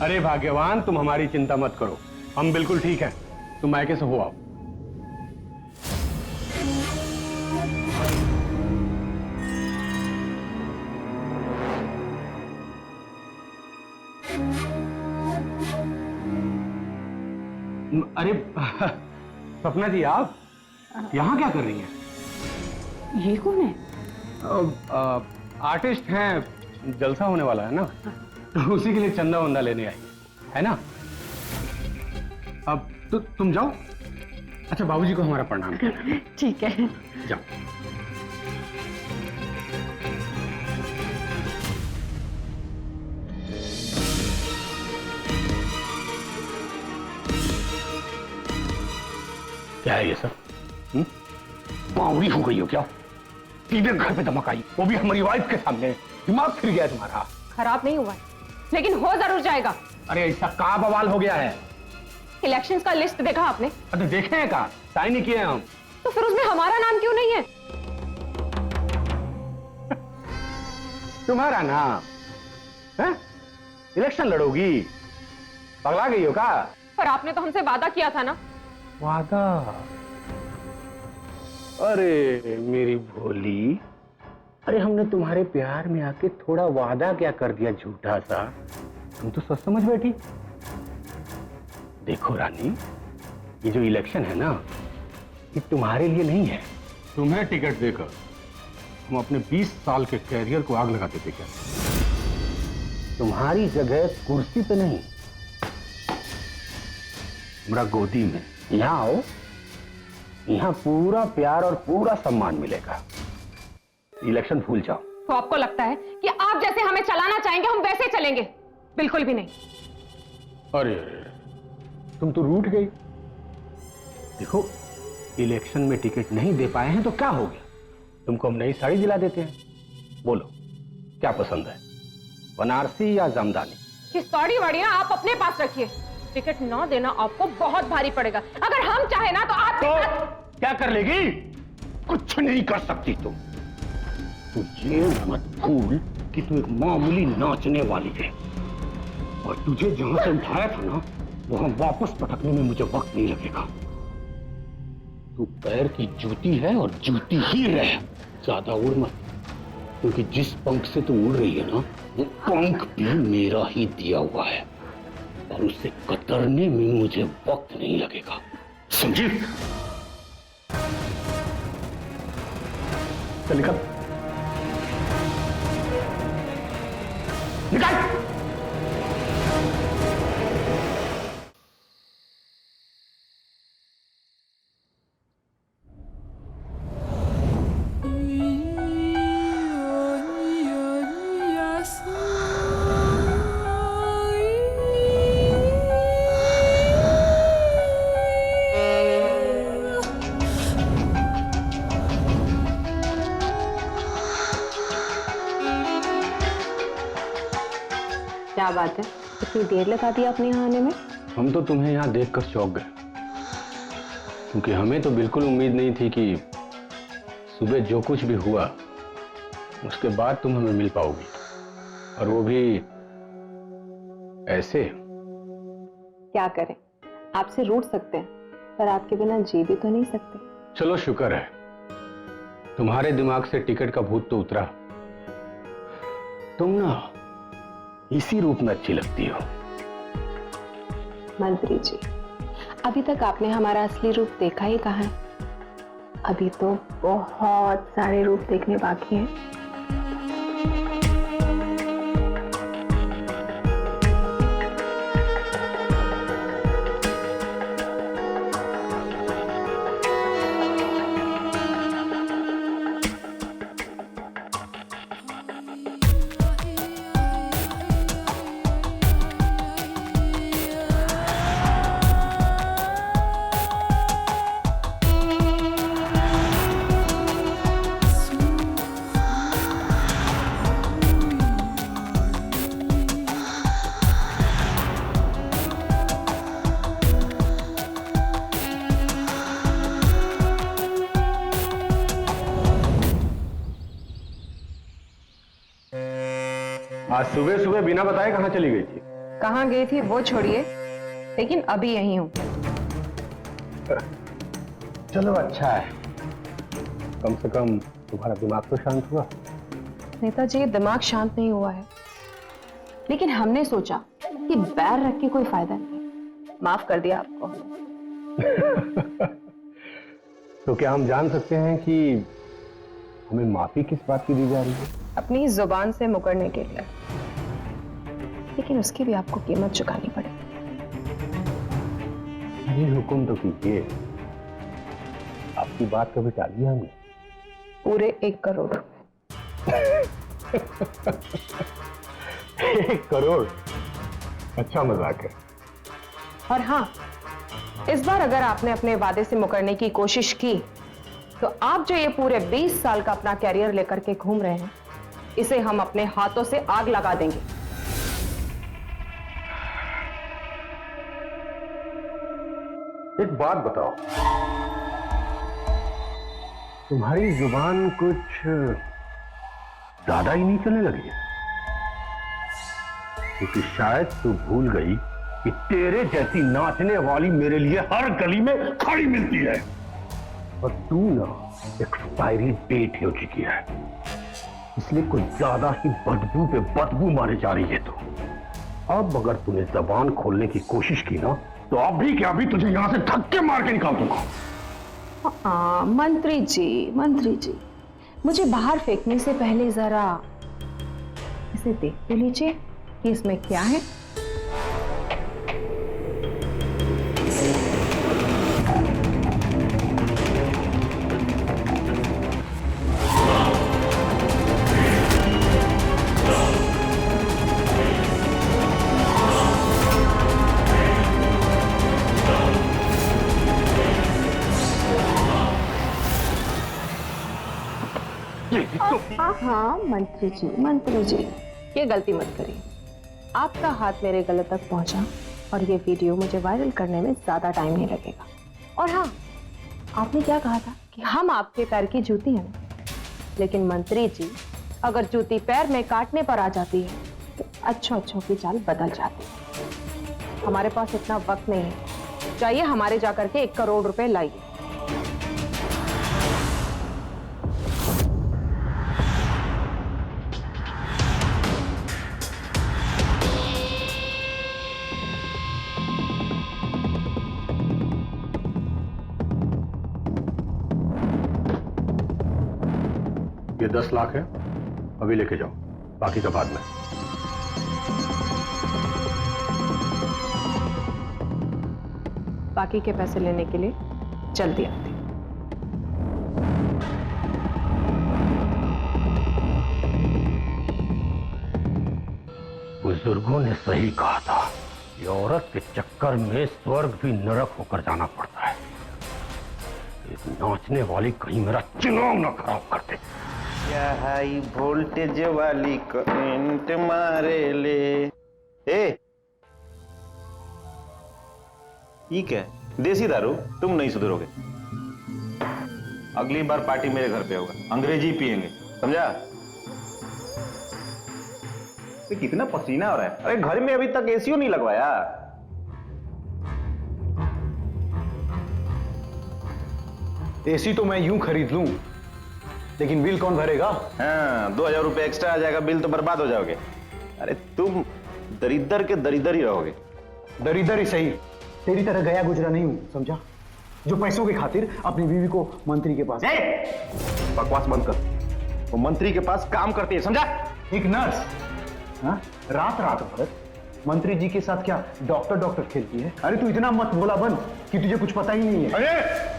अरे भाग्यवान, तुम हमारी चिंता मत करो, हम बिल्कुल ठीक हैं। तुम मायके से हो आओ। अरे सपना जी, आप यहाँ क्या कर रही हैं? ये कौन है? आर्टिस्ट हैं, जलसा होने वाला है ना, तो उसी के लिए चंदा वंदा लेने आई है ना। अब तो तुम जाओ। अच्छा, बाबूजी को हमारा प्रणाम कहना। ठीक है, जाओ। क्या है ये सब? बावड़ी हो गई हो क्या? सीधे घर पे धमक आई, वो भी हमारी वाइफ के सामने। दिमाग फिर गया तुम्हारा? खराब नहीं हुआ है, लेकिन हो जरूर जाएगा। अरे ऐसा कहाँ बवाल हो गया है? इलेक्शंस का लिस्ट देखा आपने? अरे देखे हैं कहाँ, साइन नहीं किए हैं हम। तो फिर उसमें हमारा नाम क्यों नहीं है? तुम्हारा नाम है? इलेक्शन लड़ोगी? पगला गई हो क्या? पर आपने तो हमसे वादा किया था ना। वादा? अरे मेरी भोली, अरे हमने तुम्हारे प्यार में आके थोड़ा वादा क्या कर दिया झूठा सा, तुम तो सच समझ बैठी। देखो रानी, ये जो इलेक्शन है ना, ये तुम्हारे लिए नहीं है। तुम्हें टिकट देकर हम अपने 20 साल के कैरियर को आग लगा देते क्या? तुम्हारी जगह कुर्सी पे नहीं, हमारा गोदी में। यहाँ आओ, यहाँ पूरा प्यार और पूरा सम्मान मिलेगा। इलेक्शन भूल जाओ। तो आपको लगता है कि आप जैसे हमें चलाना चाहेंगे हम वैसे चलेंगे? बिल्कुल भी नहीं। अरे तुम तो रूठ गई। देखो, इलेक्शन में टिकट नहीं दे पाए हैं तो क्या हो गया, तुमको हम नई साड़ी दिला देते हैं। बोलो क्या पसंद है, बनारसी या जामदानी? कि साड़ी वाड़ी ना आप अपने पास रखिए, टिकट ना देना आपको बहुत भारी पड़ेगा। अगर हम चाहे ना तो आप तो क्या कर लेगी? कुछ नहीं कर सकती तुम। तुझे मत भूल कि तू एक मामूली नाचने वाली है, और तुझे जहां से उठाया था ना, वहां वापस पटकने में मुझे वक्त नहीं लगेगा। तू पैर की जूती है और जूती ही रह, ज्यादा उड़ मत, क्योंकि जिस पंख से तू उड़ रही है ना, वो पंख भी मेरा ही दिया हुआ है, और उसे कतरने में मुझे वक्त नहीं लगेगा, समझी? चल निकल, निकल। क्या बात है, इतनी देर लगा दी आपने यहाँ आने में? हम तो तुम्हें यहाँ देखकर चौंक गए, क्योंकि हमें तो बिल्कुल उम्मीद नहीं थी कि सुबह जो कुछ भी हुआ उसके बाद तुम हमें मिल पाओगी, और वो भी ऐसे। क्या करें, आपसे रूठ सकते हैं पर आपके बिना जी भी तो नहीं सकते। चलो शुक्र है तुम्हारे दिमाग से टिकट का भूत तो उतरा। तुम ना इसी रूप में अच्छी लगती हो। मंत्री जी, अभी तक आपने हमारा असली रूप देखा ही कहाँ है? अभी तो बहुत सारे रूप देखने बाकी हैं। आज सुबह सुबह बिना बताए कहाँ चली गई थी? कहाँ गई थी वो छोड़िए, लेकिन अभी यहीं हूँ। चलो अच्छा है, कम से कम तुम्हारा दिमाग तो शांत हुआ। नेताजी, दिमाग शांत नहीं हुआ है, लेकिन हमने सोचा कि बैर रख के कोई फायदा नहीं, माफ कर दिया आपको। तो क्या हम जान सकते हैं कि हमें माफी किस बात की दी जा रही है? अपनी जुबान से मुकरने के लिए, लेकिन उसकी भी आपको कीमत चुकानी पड़ेगी। जी हुक्म तो कीजिए। आपकी बात कभी टाली हमने? पूरे 1 करोड़। 1 करोड़? अच्छा मजाक है। और हाँ, इस बार अगर आपने अपने वादे से मुकरने की कोशिश की तो आप जो ये पूरे 20 साल का अपना कैरियर लेकर के घूम रहे हैं, इसे हम अपने हाथों से आग लगा देंगे। एक बात बताओ, तुम्हारी जुबान कुछ ज्यादा ही नहीं चलने लगी है? क्योंकि शायद तू भूल गई कि तेरे जैसी नाचने वाली मेरे लिए हर गली में खड़ी मिलती है, और तू ना एक्सपायरी डेट हो चुकी है, इसलिए कुछ ज्यादा ही बदबू पे बदबू मारे जा रही है तू। अब अगर तूने जबान खोलने की कोशिश की ना, तो अभी क्या अभी तुझे यहां से धक्के मार के निकाल दूंगा। मंत्री जी, मुझे बाहर फेंकने से पहले जरा इसे देख तो लीजिए कि इसमें क्या है। हाँ मंत्री जी, ये गलती मत करिए। आपका हाथ मेरे गले तक पहुंचा और ये वीडियो मुझे वायरल करने में ज्यादा टाइम नहीं लगेगा। और हाँ, आपने क्या कहा था कि हम आपके पैर की जूती हैं, लेकिन मंत्री जी, अगर जूती पैर में काटने पर आ जाती है तो अच्छों की चाल बदल जाती है। हमारे पास इतना वक्त नहीं है, चाहिए हमारे जाकर के 1 करोड़ रुपए लाइए। ये 10 लाख है, अभी लेके जाओ, बाकी का बाद में। बाकी के पैसे लेने के लिए जल्दी आती। बुजुर्गों ने सही कहा था, ये औरत के चक्कर में स्वर्ग भी नरक होकर जाना पड़ता है। इस नाचने वाली कहीं मेरा चुनाव ना खराब कर दे। क्या हाई वोल्टेज वाली करंट मारे ले। ठीक है, देसी दारू, तुम नहीं सुधरोगे। अगली बार पार्टी मेरे घर पे होगा, अंग्रेजी पिएंगे, समझा? तो कितना पसीना हो रहा है। अरे घर में अभी तक एसी नहीं लगवाया। एसी तो मैं यूं खरीद लूं, लेकिन बिल कौन भरेगा? हाँ, 2000 रुपए एक्स्ट्रा आ जाएगा, बिल तो बर्बाद हो जाओगे। अरे तुम दरिद्र के दरिद्र ही रहोगे। दरिद्र ही सही, तेरी तरह गया गुजरा नहीं हूं, समझा? जो पैसों की खातिर अपनी बीवी को मंत्री के पास। बकवास बंद कर, वो मंत्री के पास काम करती है, समझा? एक नर्स, हाँ, रात भर मंत्री जी के साथ क्या डॉक्टर खेलती है? अरे तू इतना मत बोला बन कि तुझे कुछ पता ही नहीं है। अरे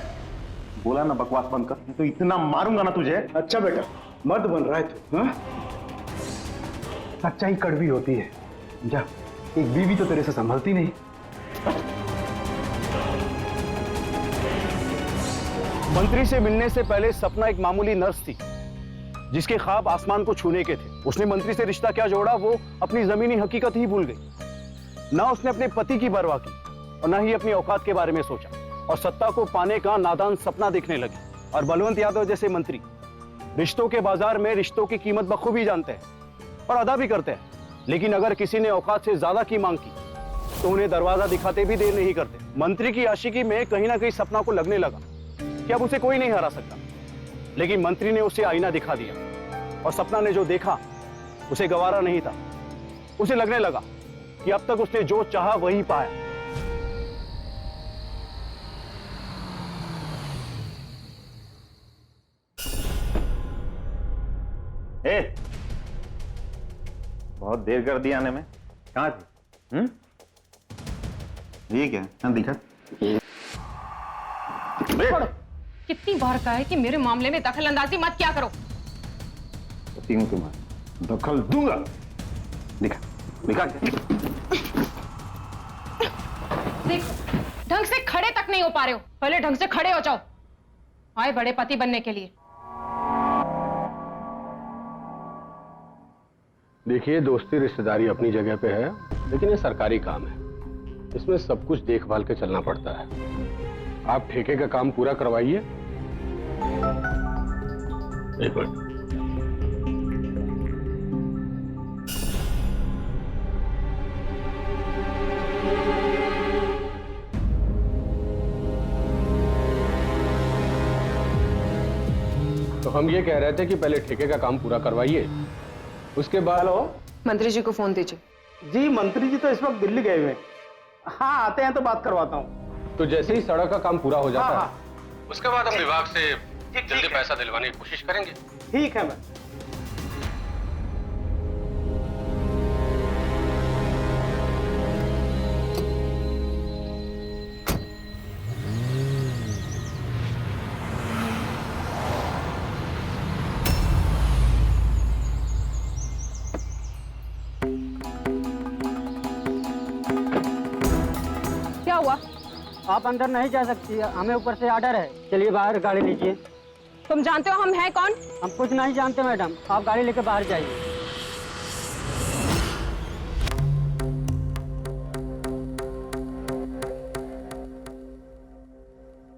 बोला ना बकवास बंद कर, तो इतना मारूंगा ना तुझे। अच्छा बेटा, मर्द बन रहा है तू, हाँ? सच्चाई कड़वी होती है, समझा? एक बीवी तो तेरे से संभलती नहीं। मंत्री से मिलने से पहले सपना एक मामूली नर्स थी, जिसके ख्वाब आसमान को छूने के थे। उसने मंत्री से रिश्ता क्या जोड़ा, वो अपनी जमीनी हकीकत ही भूल गई। ना उसने अपने पति की परवाह की और ना ही अपनी औकात के बारे में सोचा, और सत्ता को पाने का नादान सपना देखने लगी। और बलवंत यादव जैसे मंत्री रिश्तों के बाजार में रिश्तों की कीमत बखूबी जानते हैं और अदा भी करते हैं, लेकिन अगर किसी ने औकात से ज्यादा की मांग की तो उन्हें दरवाजा दिखाते भी देर नहीं करते। मंत्री की आशिकी में कहीं ना कहीं सपना को लगने लगा कि अब उसे कोई नहीं हरा सकता, लेकिन मंत्री ने उसे आईना दिखा दिया और सपना ने जो देखा उसे गवारा नहीं था। उसे लगने लगा कि अब तक उसने जो चाहा वही पाया। ए, बहुत देर कर दी आने में, कहाँ थी? ये क्या? हाँ दिखा। कितनी बार कहा है कि मेरे मामले में दखल अंदाजी मत क्या करो। हूँ तुम्हारा दखल दूंगा। दिखा दिखा क्या? देख, ढंग से खड़े तक नहीं हो पा रहे हो, पहले ढंग से खड़े हो जाओ। आए बड़े पति बनने के लिए। देखिए, दोस्ती रिश्तेदारी अपनी जगह पे है, लेकिन ये सरकारी काम है, इसमें सब कुछ देखभाल के चलना पड़ता है। आप ठेके का काम पूरा करवाइए। एक मिनट। तो हम ये कह रहे थे कि पहले ठेके का काम पूरा करवाइए, उसके बाद। हेलो, मंत्री जी को फोन दीजिए। जी मंत्री जी तो इस वक्त दिल्ली गए हुए। हाँ आते हैं तो बात करवाता हूँ। तो जैसे ही सड़क का काम पूरा हो जाता हाँ, है, उसके बाद हम विभाग से जल्दी पैसा दिलवाने की कोशिश करेंगे। ठीक है। मैं क्या हुआ? आप अंदर नहीं जा सकती, हमें ऊपर से ऑर्डर है। चलिए बाहर गाड़ी लीजिए। तुम जानते हो हम हैं कौन? हम कुछ नहीं जानते मैडम, आप गाड़ी लेके बाहर जाइए।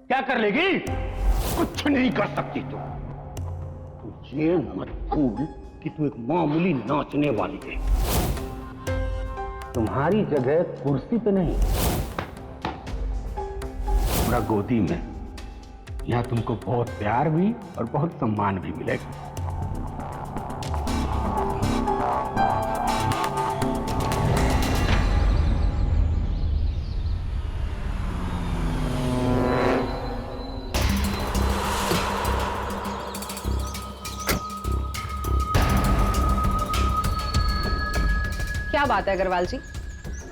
क्या कर लेगी? कुछ नहीं कर सकती तू। तुझे मत भूल कि तू एक मामूली नाचने वाली है। तुम्हारी जगह कुर्सी पे नहीं, पूरा गोदी में। यहाँ तुमको बहुत प्यार भी और बहुत सम्मान भी मिलेगा। क्या बात है अग्रवाल जी,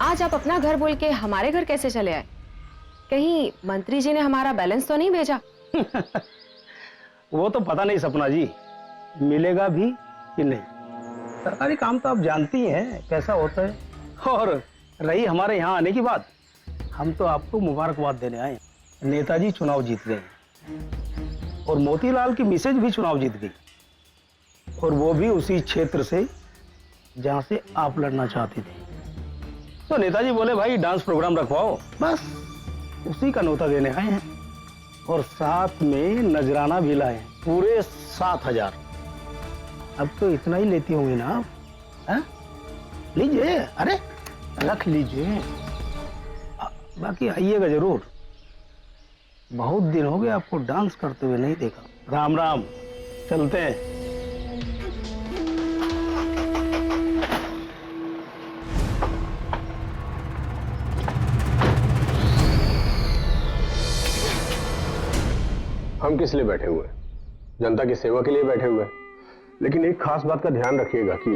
आज आप अपना घर बोल के हमारे घर कैसे चले आए? कहीं मंत्री जी ने हमारा बैलेंस तो नहीं भेजा? वो तो पता नहीं सपना जी, मिलेगा भी कि नहीं। सरकारी काम तो आप जानती हैं कैसा होता है। और रही हमारे यहाँ आने की बात, हम तो आपको मुबारकबाद देने आए। नेताजी चुनाव जीत गए और मोतीलाल की मिसेज भी चुनाव जीत गई, और वो भी उसी क्षेत्र से जहां से आप लड़ना चाहती थी। तो नेताजी बोले भाई डांस प्रोग्राम रखवाओ, बस उसी का न्योता देने आए हैं। और साथ में नजराना भी लाए पूरे 7,000। अब तो इतना ही लेती होंगी ना आप? हाँ? लीजिए, अरे रख लीजिए। बाकी आइएगा जरूर, बहुत दिन हो गए आपको डांस करते हुए नहीं देखा। राम राम, चलते हैं। हम किस लिए बैठे हुए हैं? जनता की सेवा के लिए बैठे हुए हैं। लेकिन एक खास बात का ध्यान रखिएगा कि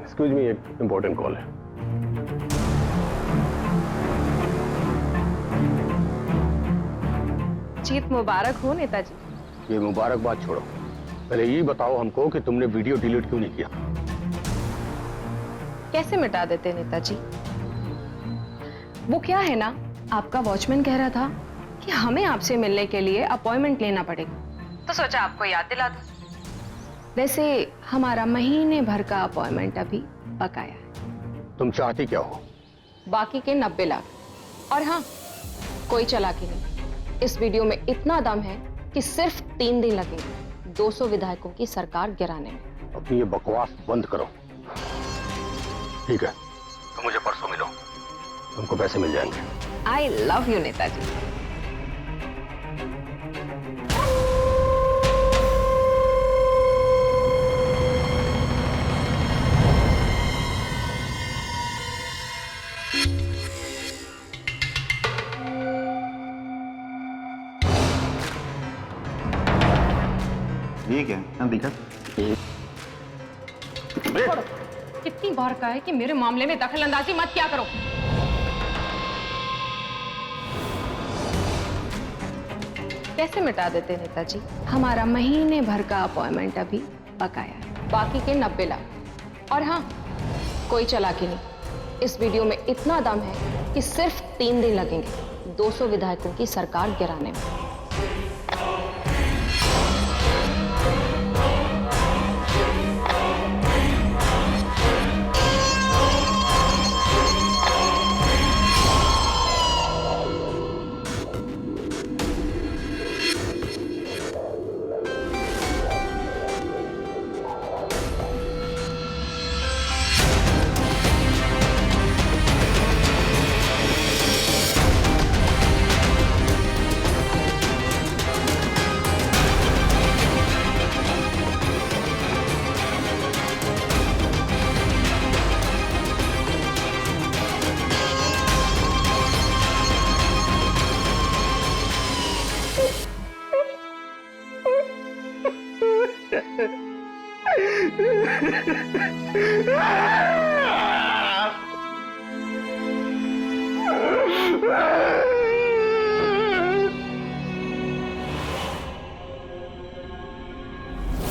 एक्सक्यूज मी, एक इंपॉर्टेंट कॉल है। जीत मुबारक हो नेताजी। ये मुबारकबाद छोड़ो, पहले ये बताओ हमको कि तुमने वीडियो डिलीट क्यों नहीं किया? कैसे मिटा देते नेताजी? वो क्या है ना, आपका वॉचमैन कह रहा था कि हमें आपसे मिलने के लिए अपॉइंटमेंट लेना पड़ेगा, तो सोचा आपको याद दिला दूं। वैसे हमारा महीने भर का अपॉइंटमेंट अभी बकाया है। तुम चाहती क्या हो? बाकी के 90 लाख। और हाँ, कोई चालाकी नहीं, इस वीडियो में इतना दम है कि सिर्फ 3 दिन लगेंगे 200 विधायकों की सरकार गिराने में। अपनी ये बकवास बंद करो, ठीक है? तो मुझे परसों मिलो, तुमको पैसे मिल जाएंगे। I love you Netaji. ये क्या है दिखा? छोड़ो। कितनी बार कहा है कि मेरे मामले में दखल अंदाजी मत क्या करो। कैसे मिटा देते नेताजी? हमारा महीने भर का अपॉइंटमेंट अभी बकाया है, बाकी के 90 लाख। और हाँ, कोई चालाकी नहीं, इस वीडियो में इतना दम है कि सिर्फ 3 दिन लगेंगे 200 विधायकों की सरकार गिराने में।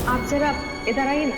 आप जरा इधर आइए ना।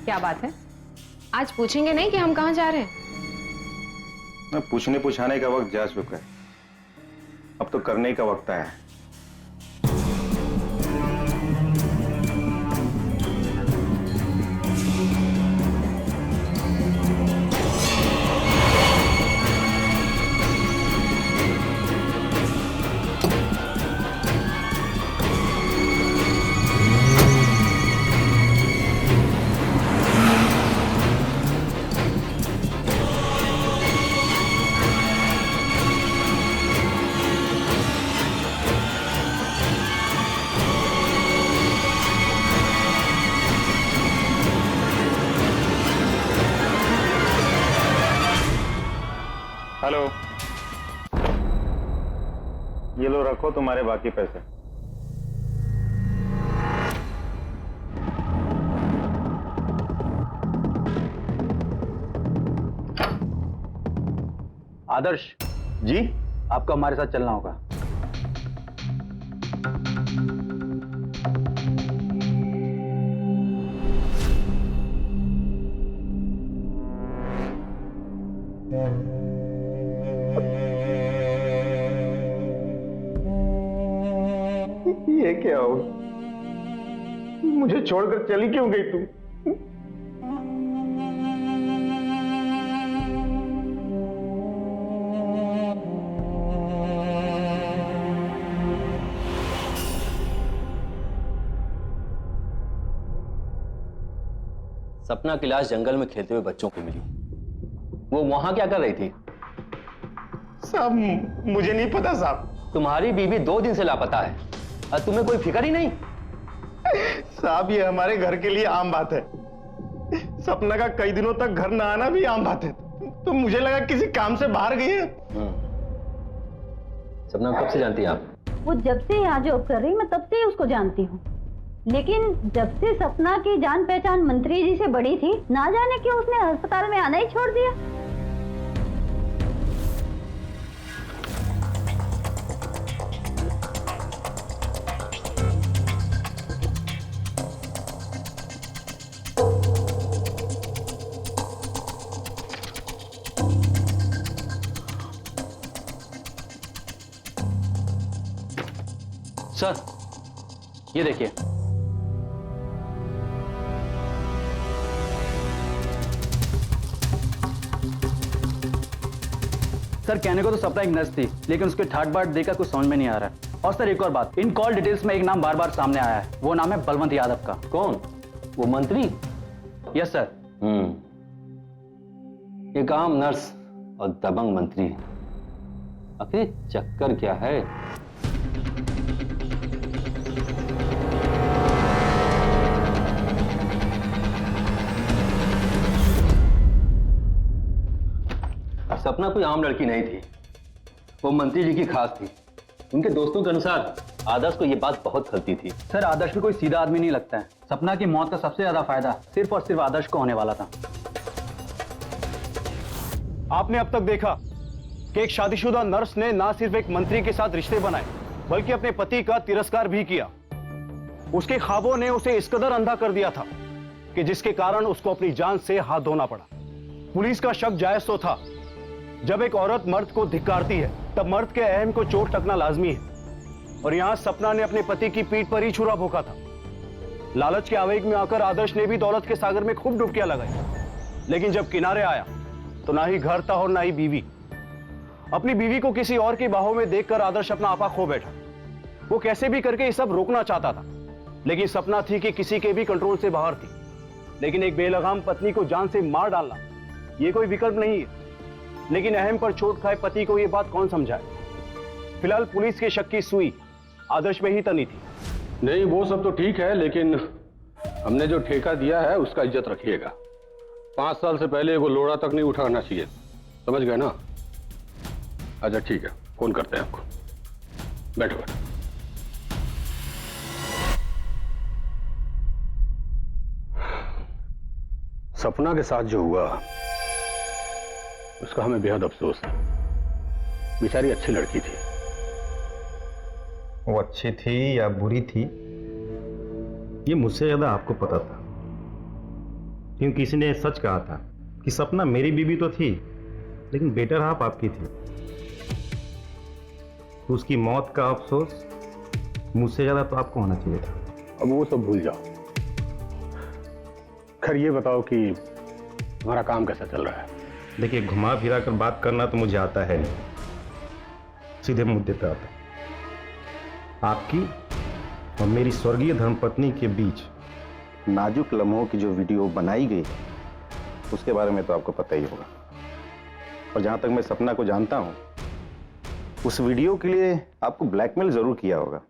क्या बात है, आज पूछेंगे नहीं कि हम कहां जा रहे हैं? पूछने पुछाने का वक्त जा चुका है, अब तो करने का वक्त आया है। हेलो, ये लो रखो तुम्हारे बाकी पैसे। आदर्श जी, आपको हमारे साथ चलना होगा। ये क्या हो, मुझे छोड़कर चली क्यों गई तुम? सपना की लाश जंगल में खेलते हुए बच्चों की मिली। वो वहां क्या कर रही थी? साहब मुझे नहीं पता साहब। तुम्हारी बीवी 2 दिन से लापता है और तुम्हें कोई फिक्र ही नहीं। साहब ये हमारे घर के लिए आम बात है, सपना का कई दिनों तक घर न आना भी आम बात है, तो मुझे लगा किसी काम से बाहर गई है। सपना कब से जानती हैं आप? वो जब से यहाँ जॉब कर रही, मैं तब से ही उसको जानती हूँ। लेकिन जब से सपना की जान पहचान मंत्री जी से बड़ी थी, ना जाने क्यों उसने अस्पताल में आना ही छोड़ दिया। सर, ये देखिए, सर कहने को तो सपना एक नर्स थी, लेकिन उसके ठाट बाट देखकर कुछ समझ में नहीं आ रहा है। और सर एक और बात, इन कॉल डिटेल्स में एक नाम बार बार सामने आया है, वो नाम है बलवंत यादव का। कौन? वो मंत्री? Yes sir. एक आम नर्स और दबंग मंत्री, आखिर चक्कर क्या है? सपना कोई आम लड़की नहीं थी, वो मंत्री जी की खास थी। उनके दोस्तों के अनुसार आदर्श को यह बात बहुत खलती थी। सर आदर्श भी कोई सीधा आदमी नहीं लगता है। सपना की मौत का सबसे ज्यादा फायदा सिर्फ और सिर्फ आदर्श को होने वाला था। आपने अब तक देखा कि एक शादीशुदा नर्स ने ना सिर्फ एक मंत्री के साथ रिश्ते बनाए, बल्कि अपने पति का तिरस्कार भी किया। उसके ख्वाबों ने उसे इस कदर अंधा कर दिया था कि जिसके कारण उसको अपनी जान से हाथ धोना पड़ा। पुलिस का शक जायज तो था, जब एक औरत मर्द को धिक्कारती है तब मर्द के अहम को चोट लगना लाजमी है। और यहां सपना ने अपने पति की पीठ पर ही छुरा भोंका था। लालच के आवेग में आकर आदर्श ने भी दौलत के सागर में खूब डुबकियां लगाई, लेकिन जब किनारे आया तो ना ही घर था और ना ही बीवी। अपनी बीवी को किसी और की बाहों में देखकर आदर्श अपना आपा खो बैठा। वो कैसे भी करके ये सब रोकना चाहता था, लेकिन सपना थी कि किसी के भी कंट्रोल से बाहर थी। लेकिन एक बेलगाम पत्नी को जान से मार डालना ये कोई विकल्प नहीं है। लेकिन अहम पर चोट खाए पति को यह बात कौन समझाए। फिलहाल पुलिस के शक की सुई आदर्श में ही तनी थी। नहीं, वो सब तो ठीक है, लेकिन हमने जो ठेका दिया है उसका इज्जत रखिएगा। 5 साल से पहले वो लोड़ा तक नहीं उठाना चाहिए, समझ गए ना? अच्छा ठीक है, फोन करते हैं आपको। बैठो बैठो। सपना के साथ जो हुआ उसका हमें बेहद अफसोस है। बेचारी अच्छी लड़की थी। वो अच्छी थी या बुरी थी ये मुझसे ज्यादा आपको पता था, क्योंकि किसी ने सच कहा था कि सपना मेरी बीवी तो थी, लेकिन बेटर हाफ आपकी थी। तो उसकी मौत का अफसोस मुझसे ज्यादा तो आपको होना चाहिए था। अब वो सब भूल जाओ। खैर ये बताओ कि हमारा काम कैसा चल रहा है? देखिए, घुमा फिरा कर बात करना तो मुझे आता है नहीं, सीधे मुद्दे पे आता। आपकी और मेरी स्वर्गीय धर्मपत्नी के बीच नाजुक लम्हों की जो वीडियो बनाई गई है उसके बारे में तो आपको पता ही होगा। और जहां तक मैं सपना को जानता हूं, उस वीडियो के लिए आपको ब्लैकमेल जरूर किया होगा।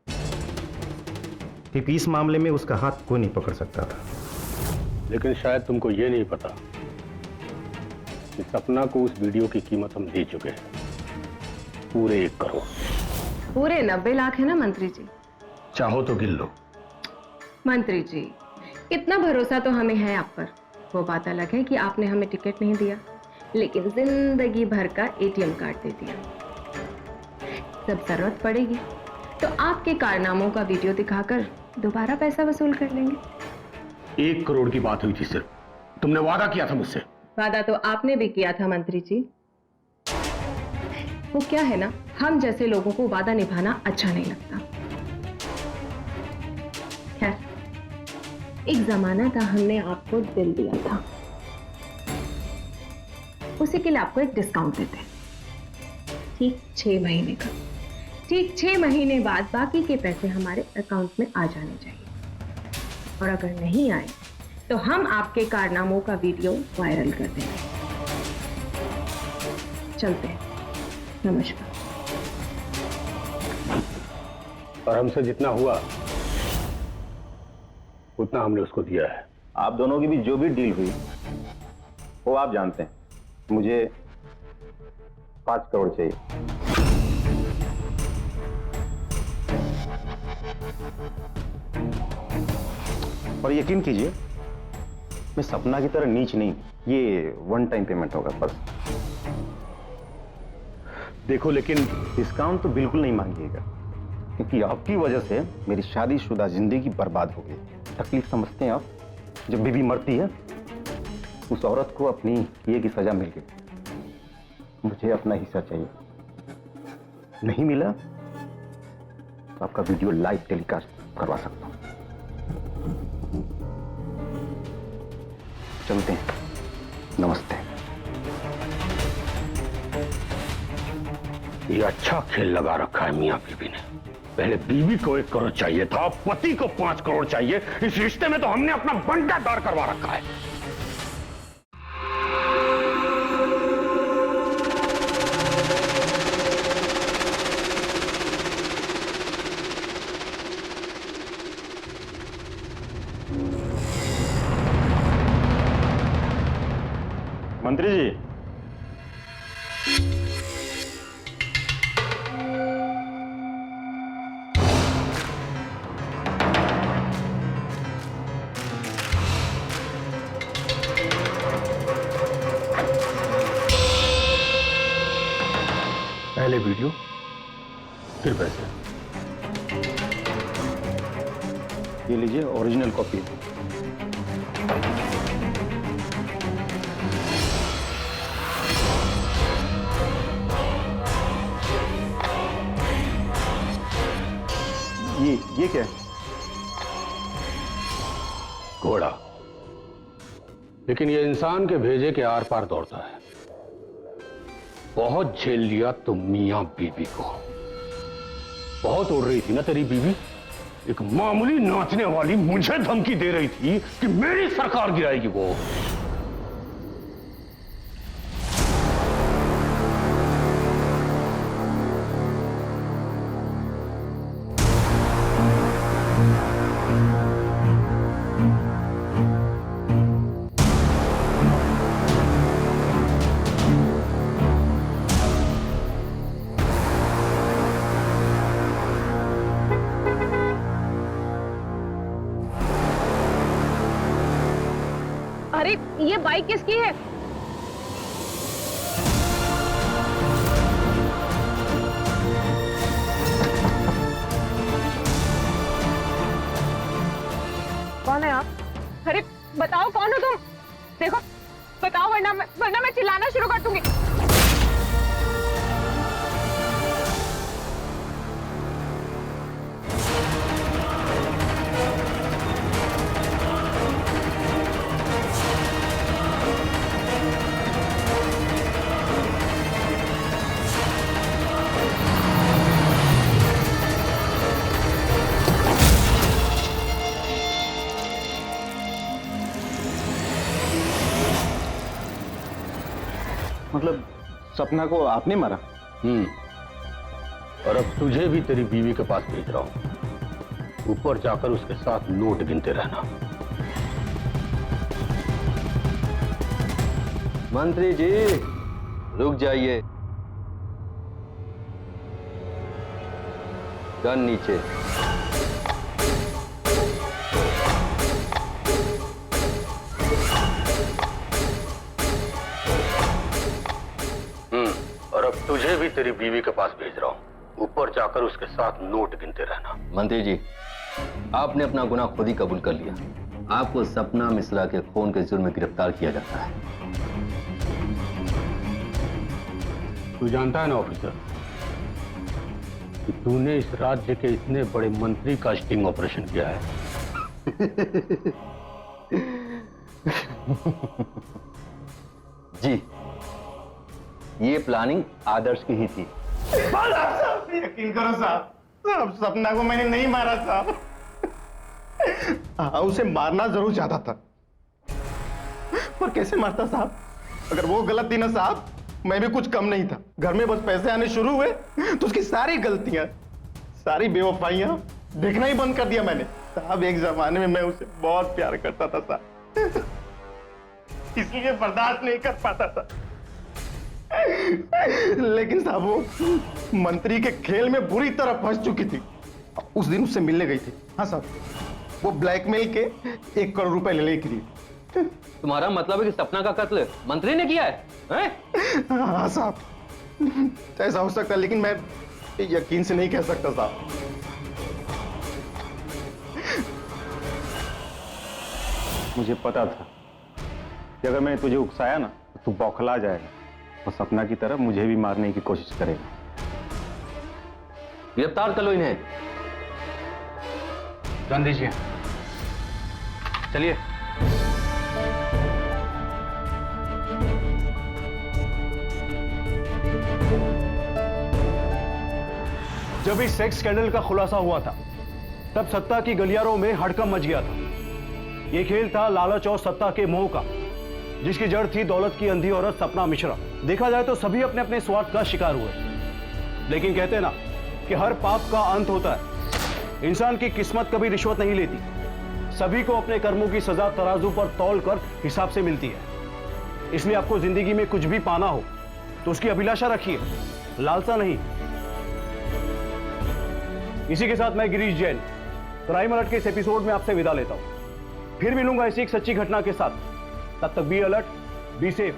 क्योंकि इस मामले में उसका हाथ कोई नहीं पकड़ सकता था। लेकिन शायद तुमको ये नहीं पता कि सपना को उस वीडियो की कीमत हम दे चुके हैं, पूरे 1 करोड़। पूरे 90 लाख है ना मंत्री जी? चाहो तो गिन लो। मंत्री जी, इतना भरोसा तो हमें है आप पर। वो बात अलग है कि आपने हमें टिकट नहीं दिया, लेकिन जिंदगी भर का ATM कार्ड दे दिया। जब जरूरत पड़ेगी तो आपके कारनामों का वीडियो दिखाकर दोबारा पैसा वसूल कर लेंगे। 1 करोड़ की बात हुई थी सिर्फ। तुमने वादा किया था मुझसे। वादा तो आपने भी किया था मंत्री जी। वो क्या है ना, हम जैसे लोगों को वादा निभाना अच्छा नहीं लगता। खैर, एक जमाना था हमने आपको दिल दिया था, उसी के लिए आपको एक डिस्काउंट देते हैं। ठीक 6 महीने का। ठीक 6 महीने बाद बाकी के पैसे हमारे अकाउंट में आ जाने चाहिए। और अगर नहीं आए तो हम आपके कारनामों का वीडियो वायरल कर देंगे। चलते हैं, नमस्कार। और हमसे जितना हुआ उतना हमने उसको दिया है। आप दोनों की भी जो भी डील हुई वो आप जानते हैं। मुझे 5 करोड़ चाहिए। और यकीन कीजिए, मैं सपना की तरह नीच नहीं, ये 1 टाइम पेमेंट होगा बस। देखो, लेकिन डिस्काउंट तो बिल्कुल नहीं मांगिएगा, क्योंकि आपकी वजह से मेरी शादीशुदा जिंदगी बर्बाद हो गई। तकलीफ समझते हैं आप? जब बीवी मरती है, उस औरत को अपनी किए की सजा मिल गई। मुझे अपना हिस्सा चाहिए। नहीं मिला तो आपका वीडियो लाइव टेलीकास्ट करवा सकता हूं। चलते हैं, नमस्ते। ये अच्छा खेल लगा रखा है मियां बीबी ने। पहले बीवी को 1 करोड़ चाहिए था, पति को 5 करोड़ चाहिए। इस रिश्ते में तो हमने अपना बंटा दार करवा रखा है। मंत्री जी, पहले वीडियो फिर पैसे। ये लीजिए ओरिजिनल कॉपी। ये क्या है? घोड़ा, लेकिन ये इंसान के भेजे के आर पार दौड़ता है। बहुत झेल लिया तुम मियां बीबी को। बहुत उड़ रही थी ना तेरी बीबी। एक मामूली नाचने वाली मुझे धमकी दे रही थी कि मेरी सरकार गिराएगी वो। अरे ये बाइक किसकी है? कौन है आप? अरे बताओ कौन हो तुम? देखो बताओ, वरना मैं चिल्लाना शुरू कर दूंगी। मतलब सपना को आपने मारा? और अब तुझे भी तेरी बीवी के पास भेज रहा हूं। ऊपर जाकर उसके साथ नोट गिनते रहना। मंत्री जी रुक जाइए। गन नीचे। और अब तुझे भी तेरी बीवी के पास भेज रहा हूं। ऊपर जाकर उसके साथ नोट गिनते रहना। मंत्री जी आपने अपना गुनाह खुद ही कबूल कर लिया। आपको सपना मिश्रा के खून के जुर्म में गिरफ्तार किया जाता है। तू जानता है ना ऑफिसर कि तूने इस राज्य के इतने बड़े मंत्री का स्टिंग ऑपरेशन किया है। जी ये प्लानिंग आदर्श की ही थी। यकीन करो साहब, सपना को मैंने नहीं मारा साहब। हाँ उसे मारना जरूर चाहता था, पर कैसे मारता साहब? अगर वो गलत थी ना साहब, मैं भी कुछ कम नहीं था। घर में बस पैसे आने शुरू हुए तो उसकी सारी गलतियां, सारी बेवफाइयां देखना ही बंद कर दिया मैंने। साहब एक जमाने में मैं उसे बहुत प्यार करता था साहब, इसलिए बर्दाश्त नहीं कर पाता था। लेकिन साहब वो मंत्री के खेल में बुरी तरह फंस चुकी थी। उस दिन उससे मिलने गई थी। हाँ साहब, वो ब्लैकमेल के 1 करोड़ रुपए लेने के लिए। तुम्हारा मतलब है कि सपना का कत्ल मंत्री ने किया है? हाँ साहब, ऐसा हो सकता है, लेकिन मैं यकीन से नहीं कह सकता साहब। मुझे पता था कि अगर मैंने तुझे उकसाया ना तो तू बौखला जाएगा और सपना की तरह मुझे भी मारने की कोशिश करेगा। गिरफ्तार कर लो इन्हें। जान दीजिए, चलिए। जब इस सेक्स स्कैंडल का खुलासा हुआ था तब सत्ता की गलियारों में हड़कंप मच गया था। यह खेल था लालच और सत्ता के मोह का, जिसकी जड़ थी दौलत की अंधी औरत सपना मिश्रा। देखा जाए तो सभी अपने अपने स्वार्थ का शिकार हुए, लेकिन कहते ना कि हर पाप का अंत होता है। इंसान की किस्मत कभी रिश्वत नहीं लेती, सभी को अपने कर्मों की सजा तराजू पर तौल कर हिसाब से मिलती है। इसलिए आपको जिंदगी में कुछ भी पाना हो तो उसकी अभिलाषा रखिए, लालसा नहीं। इसी के साथ मैं गिरीश जैन क्राइम अलर्ट के इस एपिसोड में आपसे विदा लेता हूं। फिर मिलूंगा ऐसी एक सच्ची घटना के साथ। तब तक बी अलर्ट, बी सेफ।